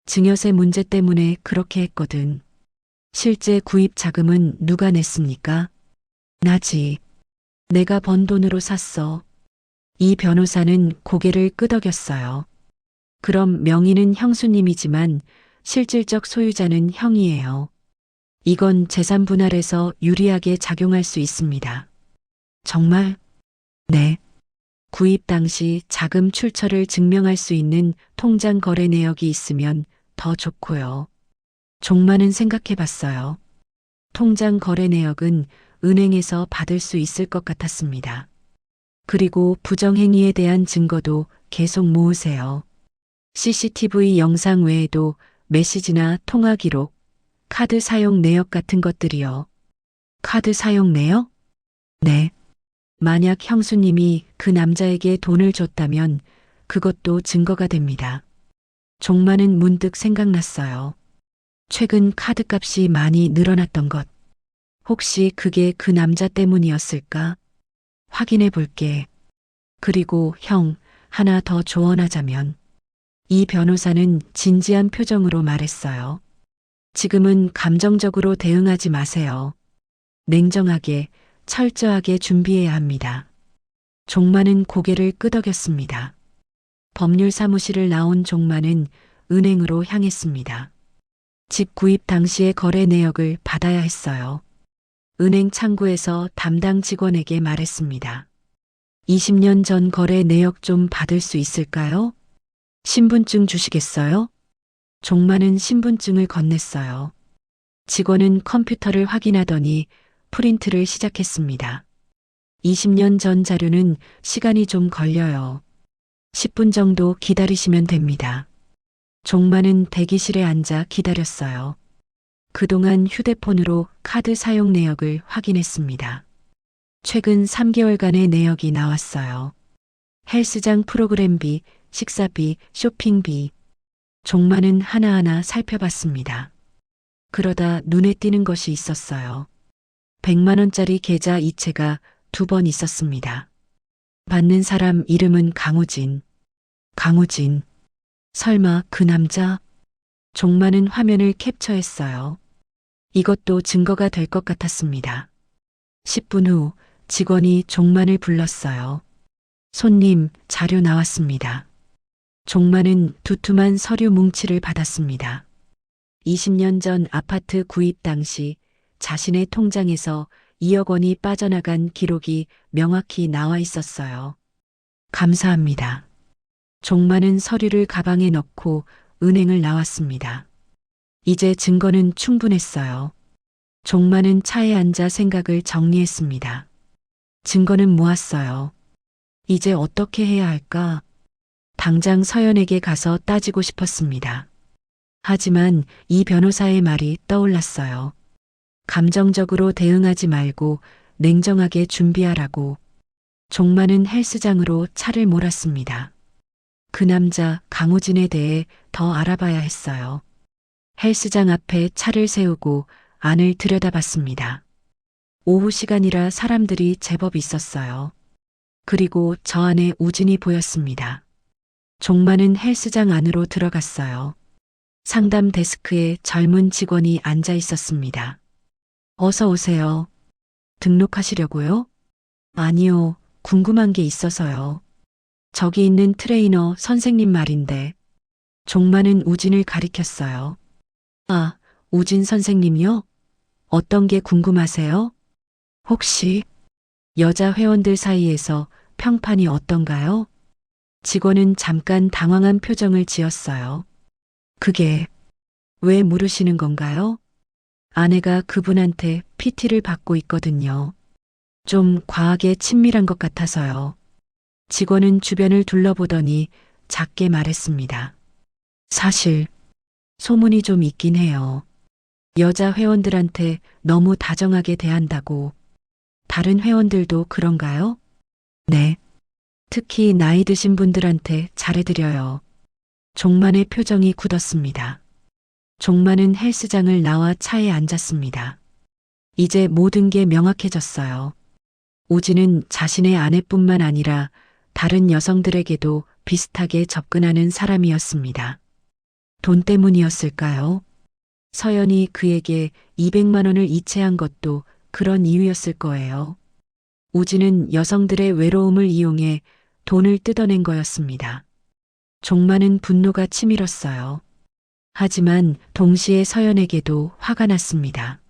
증여세 문제 때문에 그렇게 했거든. 실제 구입 자금은 누가 냈습니까? 나지. 내가 번 돈으로 샀어. 이 변호사는 고개를 끄덕였어요. 그럼 명의는 형수님이지만 실질적 소유자는 형이에요. 이건 재산 분할에서 유리하게 작용할 수 있습니다. 정말? 네. 구입 당시 자금 출처를 증명할 수 있는 통장 거래 내역이 있으면 더 좋고요. 종마는 생각해 봤어요. 통장 거래 내역은 은행에서 받을 수 있을 것 같았습니다. 그리고 부정행위에 대한 증거도 계속 모으세요. CCTV 영상 외에도 메시지나 통화 기록, 카드 사용 내역 같은 것들이요. 카드 사용 내역? 네. 만약 형수님이 그 남자에게 돈을 줬다면 그것도 증거가 됩니다. 종만은 문득 생각났어요. 최근 카드값이 많이 늘어났던 것. 혹시 그게 그 남자 때문이었을까? 확인해 볼게. 그리고 형, 하나 더 조언하자면. 이 변호사는 진지한 표정으로 말했어요. 지금은 감정적으로 대응하지 마세요. 냉정하게, 철저하게 준비해야 합니다. 종만은 고개를 끄덕였습니다. 법률 사무실을 나온 종만은 은행으로 향했습니다. 집 구입 당시의 거래 내역을 받아야 했어요. 은행 창구에서 담당 직원에게 말했습니다. 20년 전 거래 내역 좀 받을 수 있을까요? 신분증 주시겠어요? 종만은 신분증을 건넸어요. 직원은 컴퓨터를 확인하더니 프린트를 시작했습니다. 20년 전 자료는 시간이 좀 걸려요. 10분 정도 기다리시면 됩니다. 종만은 대기실에 앉아 기다렸어요. 그동안 휴대폰으로 카드 사용 내역을 확인했습니다. 최근 3개월간의 내역이 나왔어요. 헬스장 프로그램비, 식사비, 쇼핑비. 종만은 하나하나 살펴봤습니다. 그러다 눈에 띄는 것이 있었어요. 100만 원짜리 계좌 이체가 2번 있었습니다. 받는 사람 이름은 강우진. 강우진. 설마 그 남자? 종만은 화면을 캡처했어요. 이것도 증거가 될 것 같았습니다. 10분 후 직원이 종만을 불렀어요. 손님, 자료 나왔습니다. 종만은 두툼한 서류 뭉치를 받았습니다. 20년 전 아파트 구입 당시 자신의 통장에서 2억 원이 빠져나간 기록이 명확히 나와 있었어요. 감사합니다. 종만은 서류를 가방에 넣고 은행을 나왔습니다. 이제 증거는 충분했어요. 종만은 차에 앉아 생각을 정리했습니다. 증거는 모았어요. 이제 어떻게 해야 할까? 당장 서연에게 가서 따지고 싶었습니다. 하지만 이 변호사의 말이 떠올랐어요. 감정적으로 대응하지 말고 냉정하게 준비하라고. 종만은 헬스장으로 차를 몰았습니다. 그 남자 강우진에 대해 더 알아봐야 했어요. 헬스장 앞에 차를 세우고 안을 들여다봤습니다. 오후 시간이라 사람들이 제법 있었어요. 그리고 저 안에 우진이 보였습니다. 종만은 헬스장 안으로 들어갔어요. 상담 데스크에 젊은 직원이 앉아 있었습니다. 어서 오세요. 등록하시려고요? 아니요, 궁금한 게 있어서요. 저기 있는 트레이너 선생님 말인데. 종만은 우진을 가리켰어요. 아, 우진 선생님이요? 어떤 게 궁금하세요? 혹시 여자 회원들 사이에서 평판이 어떤가요? 직원은 잠깐 당황한 표정을 지었어요. 그게 왜 물으시는 건가요? 아내가 그분한테 PT를 받고 있거든요. 좀 과하게 친밀한 것 같아서요. 직원은 주변을 둘러보더니 작게 말했습니다. 사실 소문이 좀 있긴 해요. 여자 회원들한테 너무 다정하게 대한다고. 다른 회원들도 그런가요? 네. 특히 나이 드신 분들한테 잘해드려요. 종만의 표정이 굳었습니다. 종만은 헬스장을 나와 차에 앉았습니다. 이제 모든 게 명확해졌어요. 우진은 자신의 아내뿐만 아니라 다른 여성들에게도 비슷하게 접근하는 사람이었습니다. 돈 때문이었을까요? 서연이 그에게 200만 원을 이체한 것도 그런 이유였을 거예요. 우진은 여성들의 외로움을 이용해 돈을 뜯어낸 거였습니다. 종만은 분노가 치밀었어요. 하지만 동시에 서연에게도 화가 났습니다.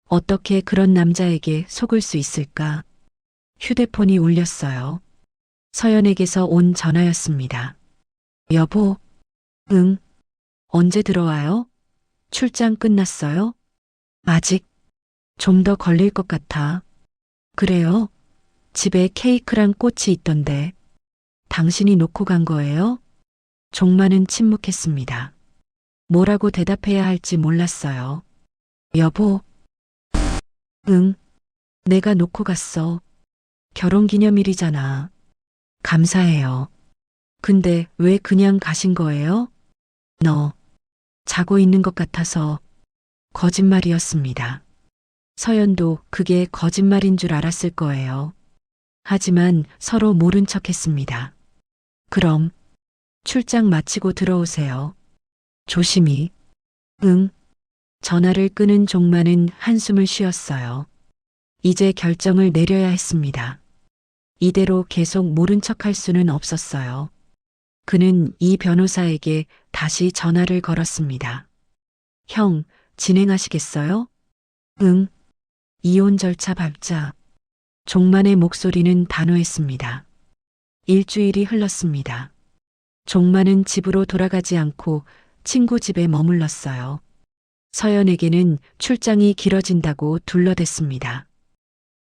어떻게 그런 남자에게 속을 수 있을까? 휴대폰이 울렸어요. 서연에게서 온 전화였습니다. 여보, 응. 언제 들어와요? 출장 끝났어요? 아직 좀 더 걸릴 것 같아. 그래요? 집에 케이크랑 꽃이 있던데. 당신이 놓고 간 거예요? 종만은 침묵했습니다. 뭐라고 대답해야 할지 몰랐어요. 여보. 응. 내가 놓고 갔어. 결혼기념일이잖아. 감사해요. 근데 왜 그냥 가신 거예요? 너 자고 있는 것 같아서. 거짓말이었습니다. 서연도 그게 거짓말인 줄 알았을 거예요. 하지만 서로 모른 척 했습니다. 그럼 출장 마치고 들어오세요. 조심히. 응. 전화를 끄는 종만은 한숨을 쉬었어요. 이제 결정을 내려야 했습니다. 이대로 계속 모른 척 할 수는 없었어요. 그는 이 변호사에게 다시 전화를 걸었습니다. 형, 진행하시겠어요? 응. 이혼 절차 밟자. 종만의 목소리는 단호했습니다. 일주일이 흘렀습니다. 종만은 집으로 돌아가지 않고 친구 집에 머물렀어요. 서연에게는 출장이 길어진다고 둘러댔습니다.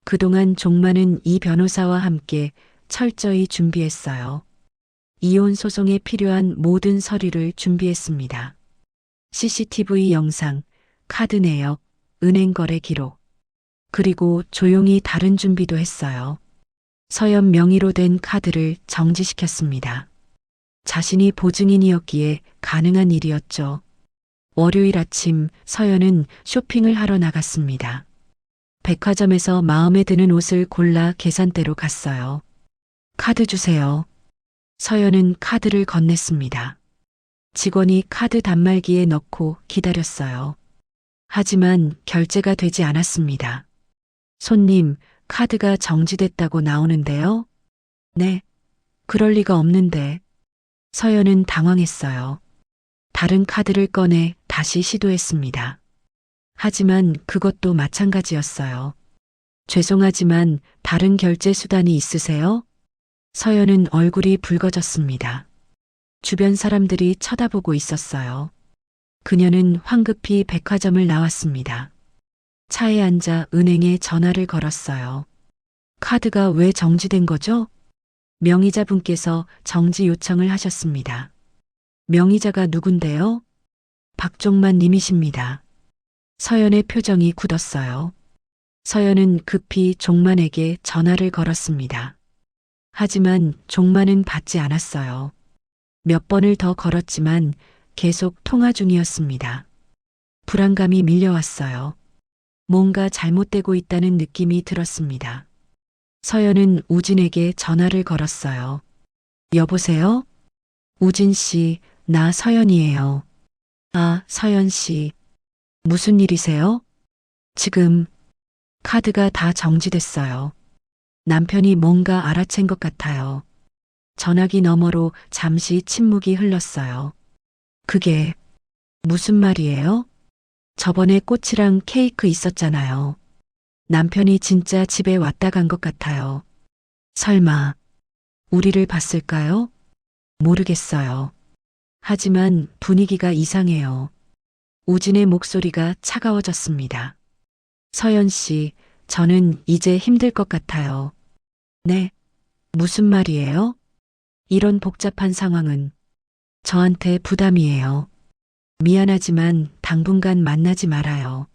그동안 종만은 이 변호사와 함께 철저히 준비했어요. 이혼 소송에 필요한 모든 서류를 준비했습니다. CCTV 영상, 카드 내역, 은행 거래 기록, 그리고 조용히 다른 준비도 했어요. 서연 명의로 된 카드를 정지시켰습니다. 자신이 보증인이었기에 가능한 일이었죠. 월요일 아침 서연은 쇼핑을 하러 나갔습니다. 백화점에서 마음에 드는 옷을 골라 계산대로 갔어요. 카드 주세요. 서연은 카드를 건넸습니다. 직원이 카드 단말기에 넣고 기다렸어요. 하지만 결제가 되지 않았습니다. 손님, 카드가 정지됐다고 나오는데요? 네, 그럴 리가 없는데. 서연은 당황했어요. 다른 카드를 꺼내 다시 시도했습니다. 하지만 그것도 마찬가지였어요. 죄송하지만 다른 결제 수단이 있으세요? 서연은 얼굴이 붉어졌습니다. 주변 사람들이 쳐다보고 있었어요. 그녀는 황급히 백화점을 나왔습니다. 차에 앉아 은행에 전화를 걸었어요. 카드가 왜 정지된 거죠? 명의자분께서 정지 요청을 하셨습니다. 명의자가 누군데요? 박종만 님이십니다. 서연의 표정이 굳었어요. 서연은 급히 종만에게 전화를 걸었습니다. 하지만 종만은 받지 않았어요. 몇 번을 더 걸었지만 계속 통화 중이었습니다. 불안감이 밀려왔어요. 뭔가 잘못되고 있다는 느낌이 들었습니다. 서연은 우진에게 전화를 걸었어요. 여보세요? 우진 씨, 나 서연이에요. 아, 서연 씨. 무슨 일이세요? 지금 카드가 다 정지됐어요. 남편이 뭔가 알아챈 것 같아요. 전화기 너머로 잠시 침묵이 흘렀어요. 그게 무슨 말이에요? 저번에 꽃이랑 케이크 있었잖아요. 남편이 진짜 집에 왔다 간 것 같아요. 설마 우리를 봤을까요? 모르겠어요. 하지만 분위기가 이상해요. 우진의 목소리가 차가워졌습니다. 서연 씨, 저는 이제 힘들 것 같아요. 네? 무슨 말이에요? 이런 복잡한 상황은 저한테 부담이에요. 미안하지만 당분간 만나지 말아요.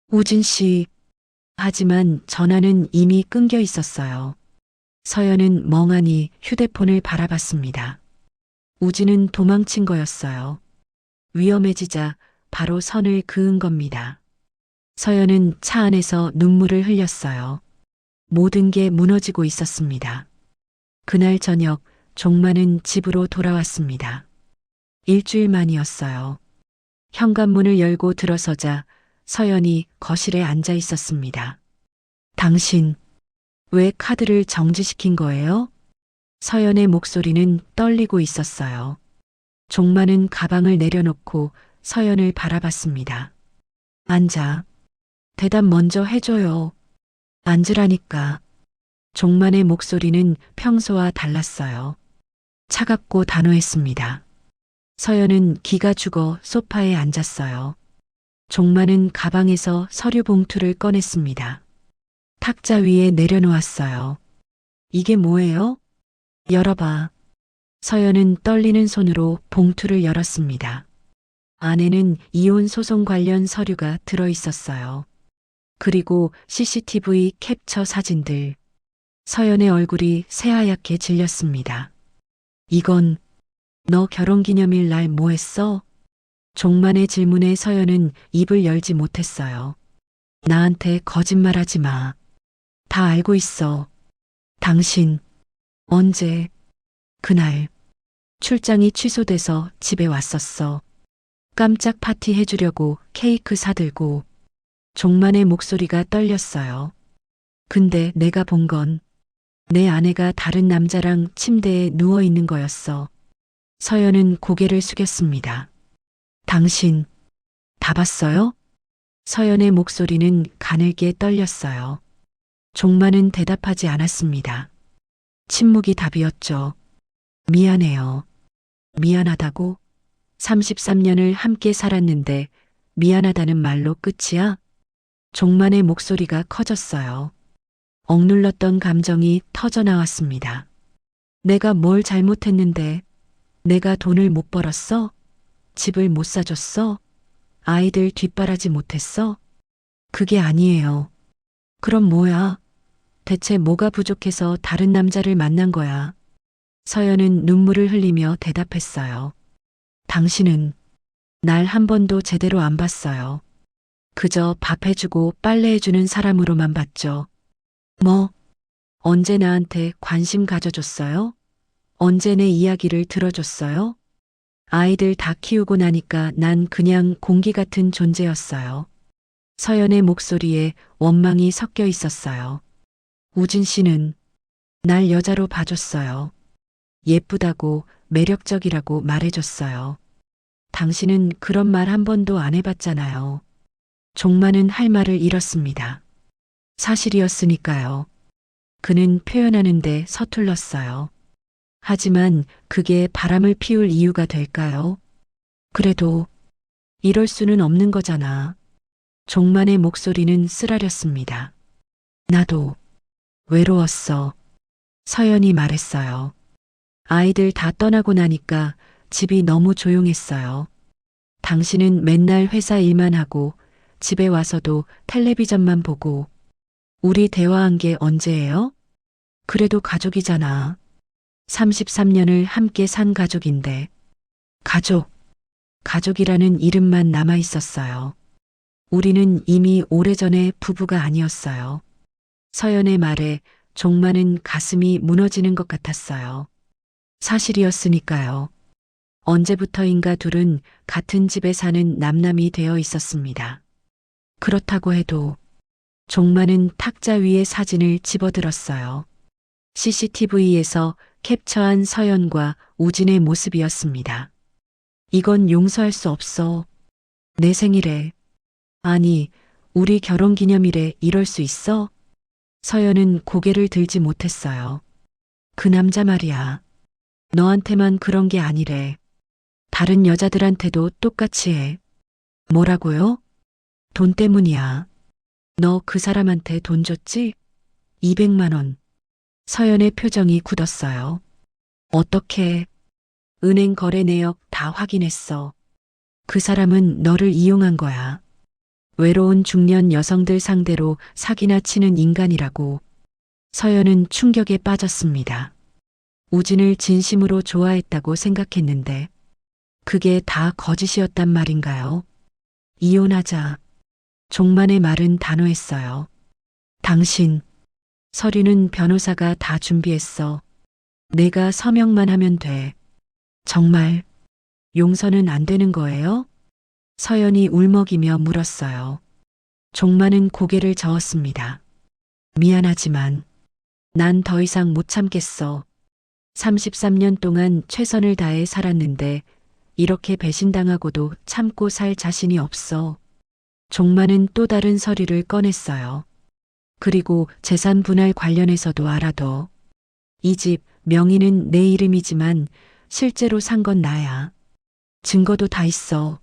우진 씨, 하지만 전화는 이미 끊겨 있었어요. 서연은 멍하니 휴대폰을 바라봤습니다. 우진은 도망친 거였어요. 위험해지자 바로 선을 그은 겁니다. 서연은 차 안에서 눈물을 흘렸어요. 모든 게 무너지고 있었습니다. 그날 저녁 종만은 집으로 돌아왔습니다. 일주일 만이었어요. 현관문을 열고 들어서자 서연이 거실에 앉아 있었습니다. 당신, 왜 카드를 정지시킨 거예요? 서연의 목소리는 떨리고 있었어요. 종만은 가방을 내려놓고 서연을 바라봤습니다. 앉아. 대답 먼저 해줘요. 앉으라니까. 종만의 목소리는 평소와 달랐어요. 차갑고 단호했습니다. 서연은 기가 죽어 소파에 앉았어요. 종만은 가방에서 서류 봉투를 꺼냈습니다. 탁자 위에 내려놓았어요. 이게 뭐예요? 열어봐. 서연은 떨리는 손으로 봉투를 열었습니다. 안에는 이혼 소송 관련 서류가 들어 있었어요. 그리고 CCTV 캡처 사진들. 서연의 얼굴이 새하얗게 질렸습니다. 이건 너 결혼기념일 날 뭐 했어? 종만의 질문에 서연은 입을 열지 못했어요. 나한테 거짓말하지 마. 다 알고 있어. 당신 언제 그날 출장이 취소돼서 집에 왔었어. 깜짝 파티 해주려고 케이크 사들고 종만의 목소리가 떨렸어요. 근데 내가 본 건 내 아내가 다른 남자랑 침대에 누워 있는 거였어. 서연은 고개를 숙였습니다. 당신 다 봤어요? 서연의 목소리는 가늘게 떨렸어요. 종만은 대답하지 않았습니다. 침묵이 답이었죠. 미안해요. 미안하다고? 33년을 함께 살았는데 미안하다는 말로 끝이야? 종만의 목소리가 커졌어요. 억눌렀던 감정이 터져 나왔습니다. 내가 뭘 잘못했는데? 내가 돈을 못 벌었어? 집을 못 사줬어? 아이들 뒷바라지 못했어? 그게 아니에요. 그럼 뭐야? 대체 뭐가 부족해서 다른 남자를 만난 거야? 서연은 눈물을 흘리며 대답했어요. 당신은 날 한 번도 제대로 안 봤어요. 그저 밥 해주고 빨래 해주는 사람으로만 봤죠. 뭐, 언제 나한테 관심 가져줬어요? 언제 내 이야기를 들어줬어요? 아이들 다 키우고 나니까 난 그냥 공기 같은 존재였어요. 서연의 목소리에 원망이 섞여 있었어요. 우진 씨는 날 여자로 봐줬어요. 예쁘다고 매력적이라고 말해줬어요. 당신은 그런 말 한 번도 안 해봤잖아요. 종만은 할 말을 잃었습니다. 사실이었으니까요. 그는 표현하는데 서툴렀어요. 하지만 그게 바람을 피울 이유가 될까요? 그래도 이럴 수는 없는 거잖아. 종만의 목소리는 쓰라렸습니다. 나도 외로웠어. 서연이 말했어요. 아이들 다 떠나고 나니까 집이 너무 조용했어요. 당신은 맨날 회사 일만 하고 집에 와서도 텔레비전만 보고 우리 대화한 게 언제예요? 그래도 가족이잖아. 33년을 함께 산 가족인데. 가족이라는 이름만 남아 있었어요. 우리는 이미 오래전에 부부가 아니었어요. 서연의 말에 종만은 가슴이 무너지는 것 같았어요. 사실이었으니까요. 언제부터인가 둘은 같은 집에 사는 남남이 되어 있었습니다. 그렇다고 해도 종만은 탁자 위에 사진을 집어들었어요. CCTV에서 캡처한 서연과 우진의 모습이었습니다. 이건 용서할 수 없어. 내 생일에, 아니, 우리 결혼 기념일에 이럴 수 있어? 서연은 고개를 들지 못했어요. 그 남자 말이야. 너한테만 그런 게 아니래. 다른 여자들한테도 똑같이 해. 뭐라고요? 돈 때문이야. 너 그 사람한테 돈 줬지? 200만 원. 서연의 표정이 굳었어요. 어떻게? 은행 거래 내역 다 확인했어. 그 사람은 너를 이용한 거야. 외로운 중년 여성들 상대로 사기나 치는 인간이라고. 서연은 충격에 빠졌습니다. 우진을 진심으로 좋아했다고 생각했는데 그게 다 거짓이었단 말인가요? 이혼하자. 종만의 말은 단호했어요. 당신, 서류는 변호사가 다 준비했어. 내가 서명만 하면 돼. 정말 용서는 안 되는 거예요? 서연이 울먹이며 물었어요. 종만은 고개를 저었습니다. 미안하지만 난 더 이상 못 참겠어. 33년 동안 최선을 다해 살았는데 이렇게 배신당하고도 참고 살 자신이 없어. 종만은 또 다른 서류를 꺼냈어요. 그리고 재산 분할 관련해서도 알아둬. 이 집 명의는 내 이름이지만 실제로 산 건 나야. 증거도 다 있어.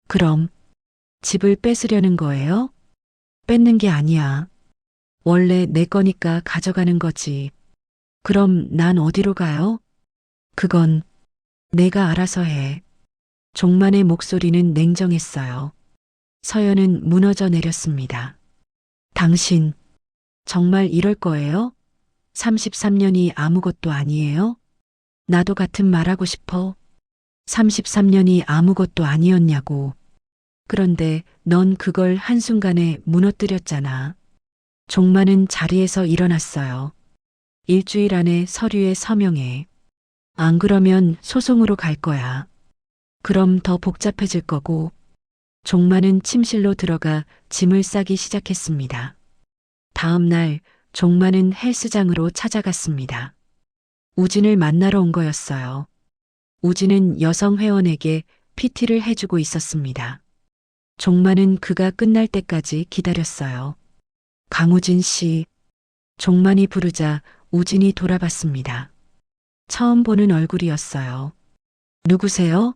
그럼 집을 뺏으려는 거예요? 뺏는 게 아니야. 원래 내 거니까 가져가는 거지. 그럼 난 어디로 가요? 그건 내가 알아서 해. 종만의 목소리는 냉정했어요. 서연은 무너져 내렸습니다. 당신 정말 이럴 거예요? 33년이 아무것도 아니에요? 나도 같은 말하고 싶어. 33년이 아무것도 아니었냐고. 그런데 넌 그걸 한순간에 무너뜨렸잖아. 종만은 자리에서 일어났어요. 일주일 안에 서류에 서명해. 안 그러면 소송으로 갈 거야. 그럼 더 복잡해질 거고. 종만은 침실로 들어가 짐을 싸기 시작했습니다. 다음 날 종만은 헬스장으로 찾아갔습니다. 우진을 만나러 온 거였어요. 우진은 여성 회원에게 PT를 해주고 있었습니다. 종만은 그가 끝날 때까지 기다렸어요. 강우진 씨. 종만이 부르자 우진이 돌아봤습니다. 처음 보는 얼굴이었어요. 누구세요?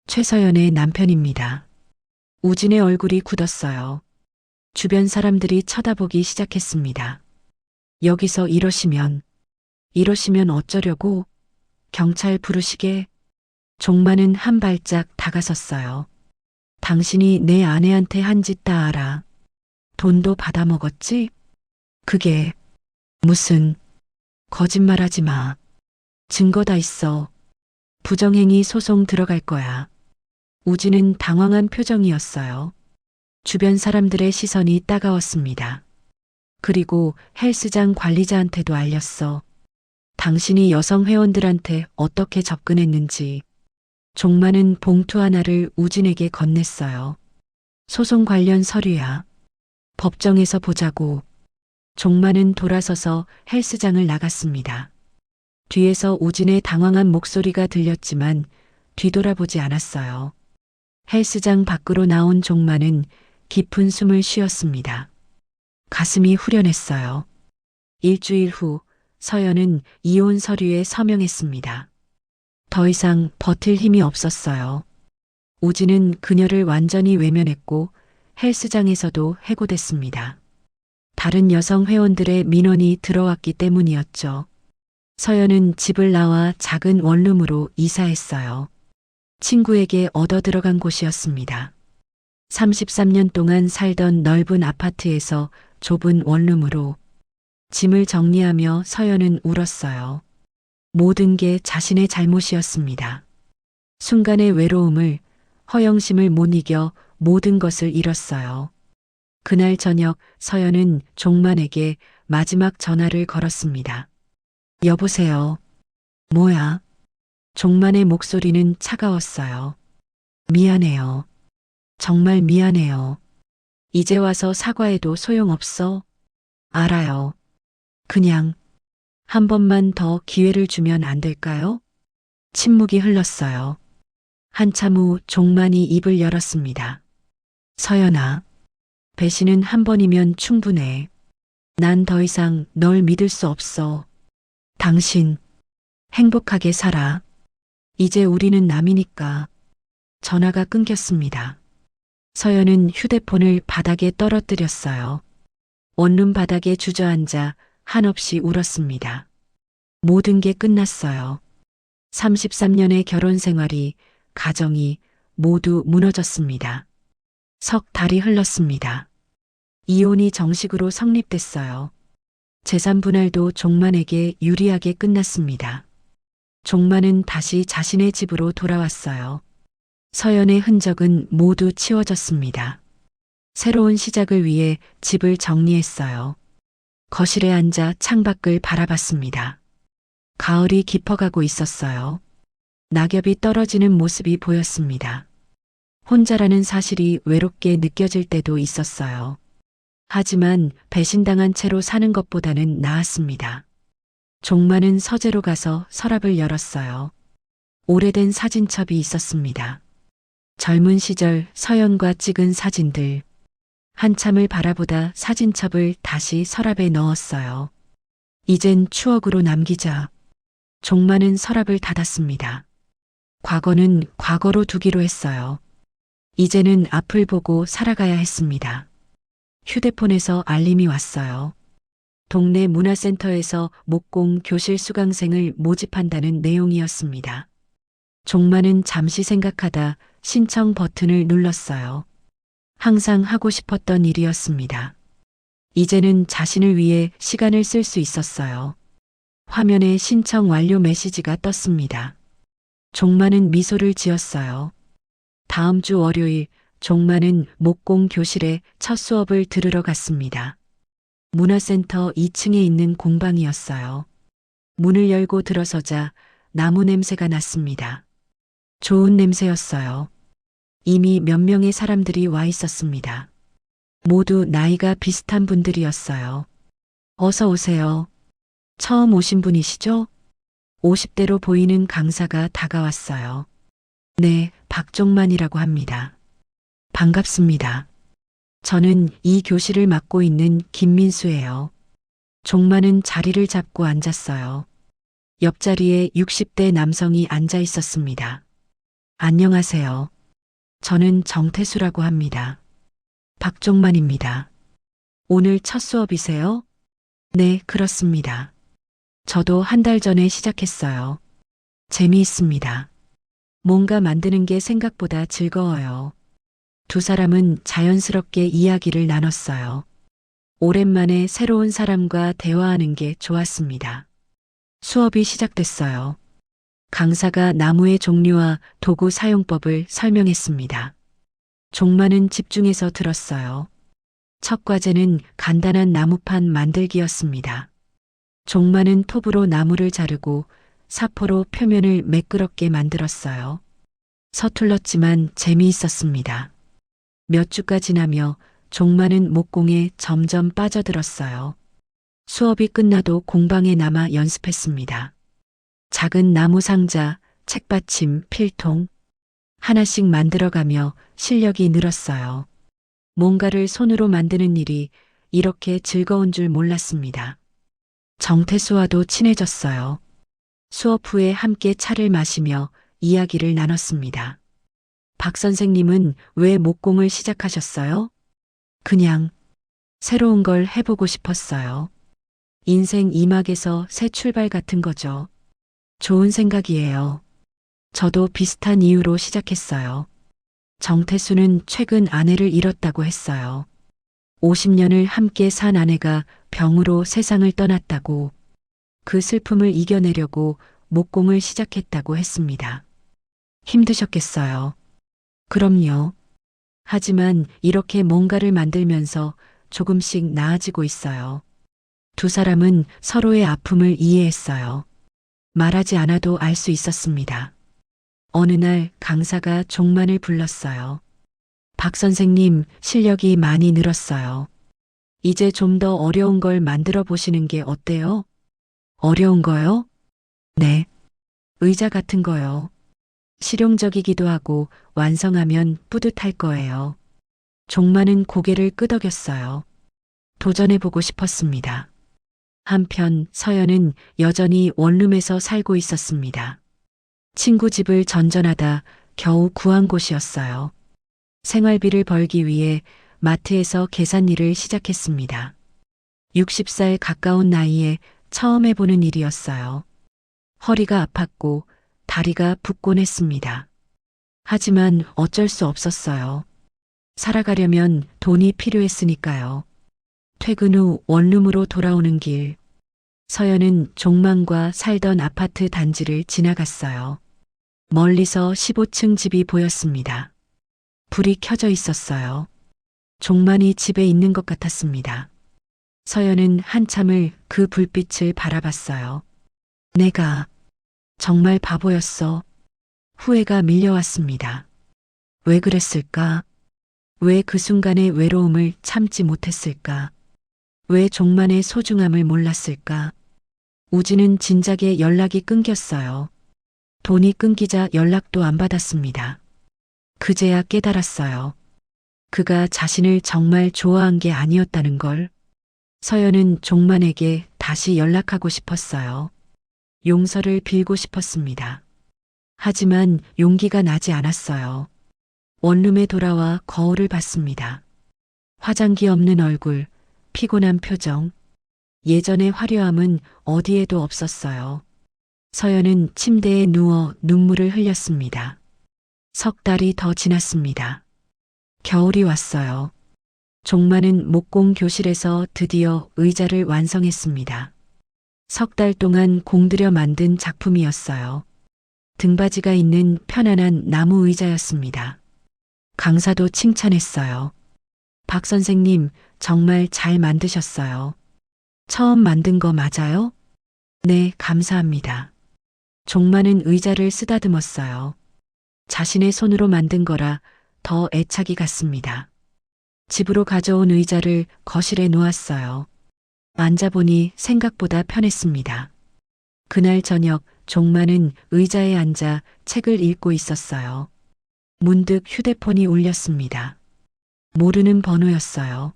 최서연의 남편입니다. 우진의 얼굴이 굳었어요. 주변 사람들이 쳐다보기 시작했습니다. 여기서 이러시면 어쩌려고? 경찰 부르시게? 종만은 한 발짝 다가섰어요. 당신이 내 아내한테 한 짓 다 알아. 돈도 받아먹었지? 그게 무슨 거짓말하지 마. 증거 다 있어. 부정행위 소송 들어갈 거야. 우진은 당황한 표정이었어요. 주변 사람들의 시선이 따가웠습니다. 그리고 헬스장 관리자한테도 알렸어. 당신이 여성 회원들한테 어떻게 접근했는지. 종만은 봉투 하나를 우진에게 건넸어요. 소송 관련 서류야. 법정에서 보자고. 종만은 돌아서서 헬스장을 나갔습니다. 뒤에서 우진의 당황한 목소리가 들렸지만 뒤돌아보지 않았어요. 헬스장 밖으로 나온 종만은 깊은 숨을 쉬었습니다. 가슴이 후련했어요. 일주일 후 서연은 이혼 서류에 서명했습니다. 더 이상 버틸 힘이 없었어요. 우진은 그녀를 완전히 외면했고 헬스장에서도 해고됐습니다. 다른 여성 회원들의 민원이 들어왔기 때문이었죠. 서연은 집을 나와 작은 원룸으로 이사했어요. 친구에게 얻어 들어간 곳이었습니다. 33년 동안 살던 넓은 아파트에서 좁은 원룸으로 짐을 정리하며 서연은 울었어요. 모든 게 자신의 잘못이었습니다. 순간의 외로움을, 허영심을 못 이겨 모든 것을 잃었어요. 그날 저녁 서연은 종만에게 마지막 전화를 걸었습니다. 여보세요. 뭐야? 종만의 목소리는 차가웠어요. 미안해요. 정말 미안해요. 이제 와서 사과해도 소용없어? 알아요. 그냥 한 번만 더 기회를 주면 안 될까요? 침묵이 흘렀어요. 한참 후 종만이 입을 열었습니다. 서연아, 배신은 한 번이면 충분해. 난 더 이상 널 믿을 수 없어. 당신, 행복하게 살아. 이제 우리는 남이니까. 전화가 끊겼습니다. 서연은 휴대폰을 바닥에 떨어뜨렸어요. 원룸 바닥에 주저앉아 한없이 울었습니다. 모든 게 끝났어요. 33년의 결혼 생활이, 가정이 모두 무너졌습니다. 석 달이 흘렀습니다. 이혼이 정식으로 성립됐어요. 재산 분할도 종만에게 유리하게 끝났습니다. 종만은 다시 자신의 집으로 돌아왔어요. 서연의 흔적은 모두 치워졌습니다. 새로운 시작을 위해 집을 정리했어요. 거실에 앉아 창밖을 바라봤습니다. 가을이 깊어가고 있었어요. 낙엽이 떨어지는 모습이 보였습니다. 혼자라는 사실이 외롭게 느껴질 때도 있었어요. 하지만 배신당한 채로 사는 것보다는 나았습니다. 종만은 서재로 가서 서랍을 열었어요. 오래된 사진첩이 있었습니다. 젊은 시절 서연과 찍은 사진들. 한참을 바라보다 사진첩을 다시 서랍에 넣었어요. 이젠 추억으로 남기자. 종만은 서랍을 닫았습니다. 과거는 과거로 두기로 했어요. 이제는 앞을 보고 살아가야 했습니다. 휴대폰에서 알림이 왔어요. 동네 문화센터에서 목공 교실 수강생을 모집한다는 내용이었습니다. 종만은 잠시 생각하다 신청 버튼을 눌렀어요. 항상 하고 싶었던 일이었습니다. 이제는 자신을 위해 시간을 쓸 수 있었어요. 화면에 신청 완료 메시지가 떴습니다. 종마는 미소를 지었어요. 다음 주 월요일 종마는 목공 교실에 첫 수업을 들으러 갔습니다. 문화센터 2층에 있는 공방이었어요. 문을 열고 들어서자 나무 냄새가 났습니다. 좋은 냄새였어요. 이미 몇 명의 사람들이 와 있었습니다. 모두 나이가 비슷한 분들이었어요. 어서 오세요. 처음 오신 분이시죠? 50대로 보이는 강사가 다가왔어요. 네, 박종만이라고 합니다. 반갑습니다. 저는 이 교실을 맡고 있는 김민수예요. 종만은 자리를 잡고 앉았어요. 옆자리에 60대 남성이 앉아 있었습니다. 안녕하세요. 저는 정태수라고 합니다. 박종만입니다. 오늘 첫 수업이세요? 네, 그렇습니다. 저도 한 달 전에 시작했어요. 재미있습니다. 뭔가 만드는 게 생각보다 즐거워요. 두 사람은 자연스럽게 이야기를 나눴어요. 오랜만에 새로운 사람과 대화하는 게 좋았습니다. 수업이 시작됐어요. 강사가 나무의 종류와 도구 사용법을 설명했습니다. 종마는 집중해서 들었어요. 첫 과제는 간단한 나무판 만들기였습니다. 종마는 톱으로 나무를 자르고 사포로 표면을 매끄럽게 만들었어요. 서툴렀지만 재미있었습니다. 몇 주가 지나며 종마는 목공에 점점 빠져들었어요. 수업이 끝나도 공방에 남아 연습했습니다. 작은 나무 상자, 책받침, 필통 하나씩 만들어가며 실력이 늘었어요. 뭔가를 손으로 만드는 일이 이렇게 즐거운 줄 몰랐습니다. 정태수와도 친해졌어요. 수업 후에 함께 차를 마시며 이야기를 나눴습니다. 박 선생님은 왜 목공을 시작하셨어요? 그냥 새로운 걸 해보고 싶었어요. 인생 2막에서 새 출발 같은 거죠. 좋은 생각이에요. 저도 비슷한 이유로 시작했어요. 정태수는 최근 아내를 잃었다고 했어요. 50년을 함께 산 아내가 병으로 세상을 떠났다고, 그 슬픔을 이겨내려고 목공을 시작했다고 했습니다. 힘드셨겠어요. 그럼요. 하지만 이렇게 뭔가를 만들면서 조금씩 나아지고 있어요. 두 사람은 서로의 아픔을 이해했어요. 말하지 않아도 알 수 있었습니다. 어느 날 강사가 종만을 불렀어요. 박 선생님, 실력이 많이 늘었어요. 이제 좀 더 어려운 걸 만들어 보시는 게 어때요? 어려운 거요? 네. 의자 같은 거요. 실용적이기도 하고 완성하면 뿌듯할 거예요. 종만은 고개를 끄덕였어요. 도전해보고 싶었습니다. 한편 서연은 여전히 원룸에서 살고 있었습니다. 친구 집을 전전하다 겨우 구한 곳이었어요. 생활비를 벌기 위해 마트에서 계산일을 시작했습니다. 60살 가까운 나이에 처음 해보는 일이었어요. 허리가 아팠고 다리가 붓곤 했습니다. 하지만 어쩔 수 없었어요. 살아가려면 돈이 필요했으니까요. 퇴근 후 원룸으로 돌아오는 길, 서연은 종만과 살던 아파트 단지를 지나갔어요. 멀리서 15층 집이 보였습니다. 불이 켜져 있었어요. 종만이 집에 있는 것 같았습니다. 서연은 한참을 그 불빛을 바라봤어요. 내가 정말 바보였어. 후회가 밀려왔습니다. 왜 그랬을까? 왜 그 순간의 외로움을 참지 못했을까? 왜 종만의 소중함을 몰랐을까? 우진은 진작에 연락이 끊겼어요. 돈이 끊기자 연락도 안 받았습니다. 그제야 깨달았어요. 그가 자신을 정말 좋아한 게 아니었다는 걸. 서연은 종만에게 다시 연락하고 싶었어요. 용서를 빌고 싶었습니다. 하지만 용기가 나지 않았어요. 원룸에 돌아와 거울을 봤습니다. 화장기 없는 얼굴, 피곤한 표정, 예전의 화려함은 어디에도 없었어요. 서연은 침대에 누워 눈물을 흘렸습니다. 석 달이 더 지났습니다. 겨울이 왔어요. 종만은 목공 교실에서 드디어 의자를 완성했습니다. 석 달 동안 공들여 만든 작품이었어요. 등받이가 있는 편안한 나무 의자였습니다. 강사도 칭찬했어요. 박 선생님, 정말 잘 만드셨어요. 처음 만든 거 맞아요? 네, 감사합니다. 종마는 의자를 쓰다듬었어요. 자신의 손으로 만든 거라 더 애착이 갔습니다. 집으로 가져온 의자를 거실에 놓았어요. 앉아보니 생각보다 편했습니다. 그날 저녁 종마는 의자에 앉아 책을 읽고 있었어요. 문득 휴대폰이 울렸습니다. 모르는 번호였어요.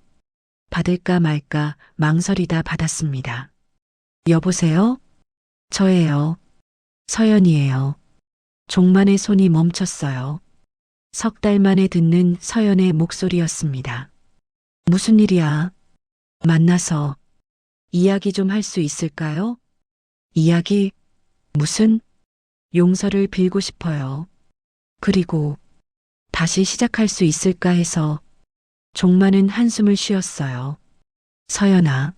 받을까 말까 망설이다 받았습니다. 여보세요? 저예요. 서연이에요. 종만의 손이 멈췄어요. 석 달 만에 듣는 서연의 목소리였습니다. 무슨 일이야? 만나서 이야기 좀 할 수 있을까요? 이야기? 무슨? 용서를 빌고 싶어요. 그리고 다시 시작할 수 있을까 해서. 종마는 한숨을 쉬었어요. 서연아.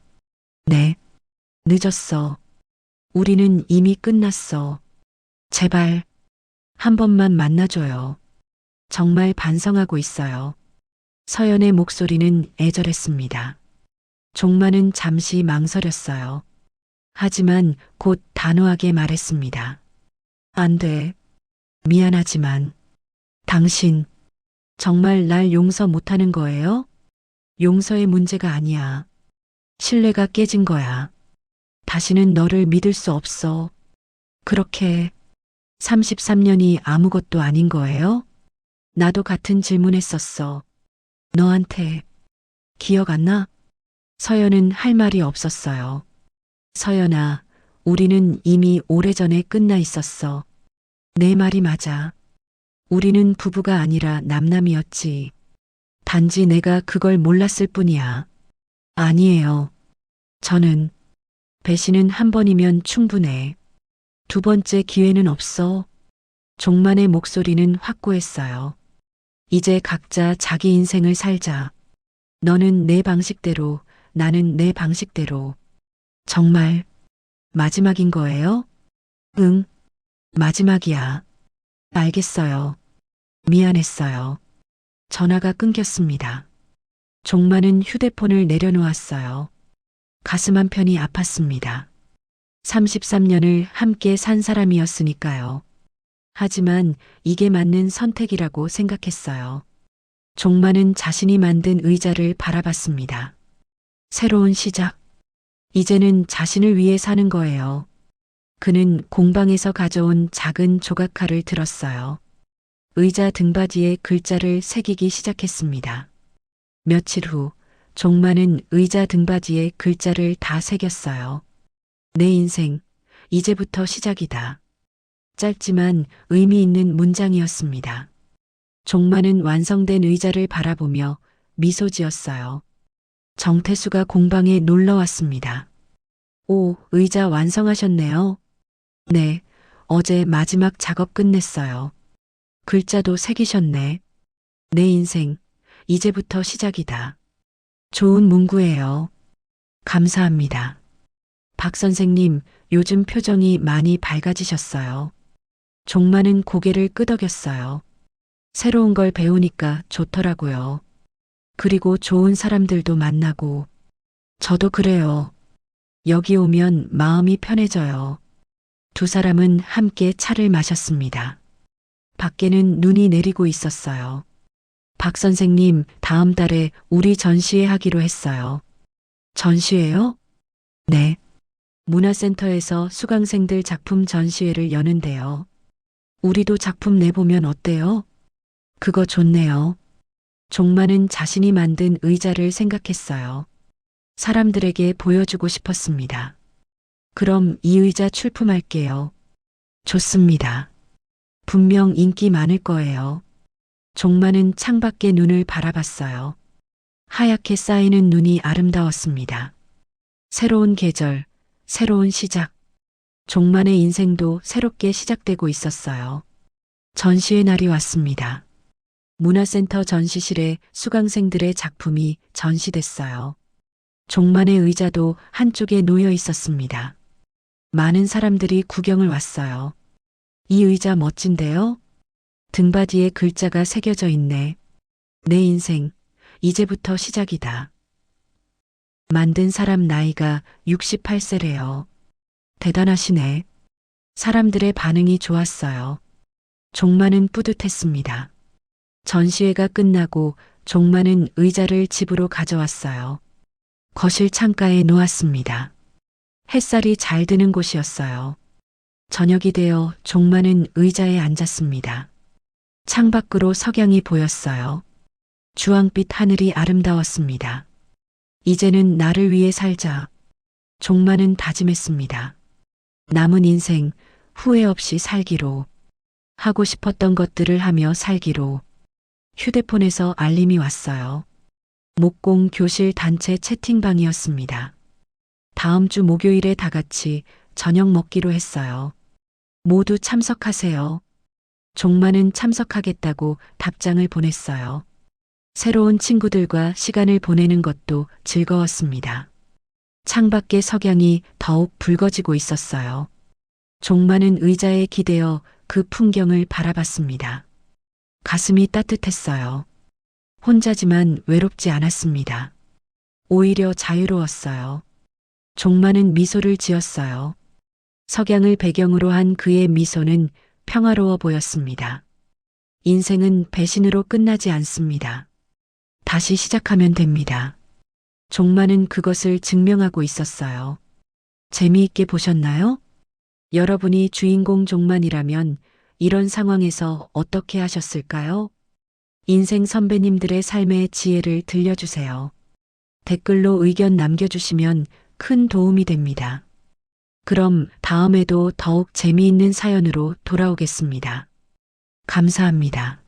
네. 늦었어. 우리는 이미 끝났어. 제발 한 번만 만나줘요. 정말 반성하고 있어요. 서연의 목소리는 애절했습니다. 종마는 잠시 망설였어요. 하지만 곧 단호하게 말했습니다. 안 돼. 미안하지만 당신 정말 날 용서 못하는 거예요? 용서의 문제가 아니야. 신뢰가 깨진 거야. 다시는 너를 믿을 수 없어. 그렇게 33년이 아무것도 아닌 거예요? 나도 같은 질문했었어. 너한테 기억 안 나? 서연은 할 말이 없었어요. 서연아, 우리는 이미 오래전에 끝나 있었어. 내 말이 맞아. 우리는 부부가 아니라 남남이었지. 단지 내가 그걸 몰랐을 뿐이야. 아니에요. 저는 배신은 한 번이면 충분해. 두 번째 기회는 없어. 종만의 목소리는 확고했어요. 이제 각자 자기 인생을 살자. 너는 내 방식대로, 나는 내 방식대로. 정말 마지막인 거예요? 응, 마지막이야. 알겠어요. 미안했어요. 전화가 끊겼습니다. 종마는 휴대폰을 내려놓았어요. 가슴 한편이 아팠습니다. 33년을 함께 산 사람이었으니까요. 하지만 이게 맞는 선택이라고 생각했어요. 종마는 자신이 만든 의자를 바라봤습니다. 새로운 시작. 이제는 자신을 위해 사는 거예요. 그는 공방에서 가져온 작은 조각칼을 들었어요. 의자 등받이에 글자를 새기기 시작했습니다. 며칠 후 종마는 의자 등받이에 글자를 다 새겼어요. 내 인생, 이제부터 시작이다. 짧지만 의미 있는 문장이었습니다. 종마는 완성된 의자를 바라보며 미소 지었어요. 정태수가 공방에 놀러 왔습니다. 오, 의자 완성하셨네요. 네, 어제 마지막 작업 끝냈어요. 글자도 새기셨네. 내 인생, 이제부터 시작이다. 좋은 문구예요. 감사합니다. 박 선생님, 요즘 표정이 많이 밝아지셨어요. 종마는 고개를 끄덕였어요. 새로운 걸 배우니까 좋더라고요. 그리고 좋은 사람들도 만나고. 저도 그래요. 여기 오면 마음이 편해져요. 두 사람은 함께 차를 마셨습니다. 밖에는 눈이 내리고 있었어요. 박 선생님, 다음 달에 우리 전시회 하기로 했어요. 전시회요? 네. 문화센터에서 수강생들 작품 전시회를 여는데요. 우리도 작품 내보면 어때요? 그거 좋네요. 종마는 자신이 만든 의자를 생각했어요. 사람들에게 보여주고 싶었습니다. 그럼 이 의자 출품할게요. 좋습니다. 분명 인기 많을 거예요. 종마는 창밖에 눈을 바라봤어요. 하얗게 쌓이는 눈이 아름다웠습니다. 새로운 계절, 새로운 시작. 종만의 인생도 새롭게 시작되고 있었어요. 전시회 날이 왔습니다. 문화센터 전시실에 수강생들의 작품이 전시됐어요. 종만의 의자도 한쪽에 놓여 있었습니다. 많은 사람들이 구경을 왔어요. 이 의자 멋진데요? 등받이에 글자가 새겨져 있네. 내 인생, 이제부터 시작이다. 만든 사람 나이가 68세래요. 대단하시네. 사람들의 반응이 좋았어요. 종마는 뿌듯했습니다. 전시회가 끝나고 종마는 의자를 집으로 가져왔어요. 거실 창가에 놓았습니다. 햇살이 잘 드는 곳이었어요. 저녁이 되어 종마는 의자에 앉았습니다. 창밖으로 석양이 보였어요. 주황빛 하늘이 아름다웠습니다. 이제는 나를 위해 살자. 종마는 다짐했습니다. 남은 인생 후회 없이 살기로. 하고 싶었던 것들을 하며 살기로. 휴대폰에서 알림이 왔어요. 목공 교실 단체 채팅방이었습니다. 다음 주 목요일에 다 같이 저녁 먹기로 했어요. 모두 참석하세요. 종마는 참석하겠다고 답장을 보냈어요. 새로운 친구들과 시간을 보내는 것도 즐거웠습니다. 창밖의 석양이 더욱 붉어지고 있었어요. 종마는 의자에 기대어 그 풍경을 바라봤습니다. 가슴이 따뜻했어요. 혼자지만 외롭지 않았습니다. 오히려 자유로웠어요. 종마는 미소를 지었어요. 석양을 배경으로 한 그의 미소는 평화로워 보였습니다. 인생은 배신으로 끝나지 않습니다. 다시 시작하면 됩니다. 종마는 그것을 증명하고 있었어요. 재미있게 보셨나요? 여러분이 주인공 종만이라면 이런 상황에서 어떻게 하셨을까요? 인생 선배님들의 삶의 지혜를 들려주세요. 댓글로 의견 남겨주시면 큰 도움이 됩니다. 그럼 다음에도 더욱 재미있는 사연으로 돌아오겠습니다. 감사합니다.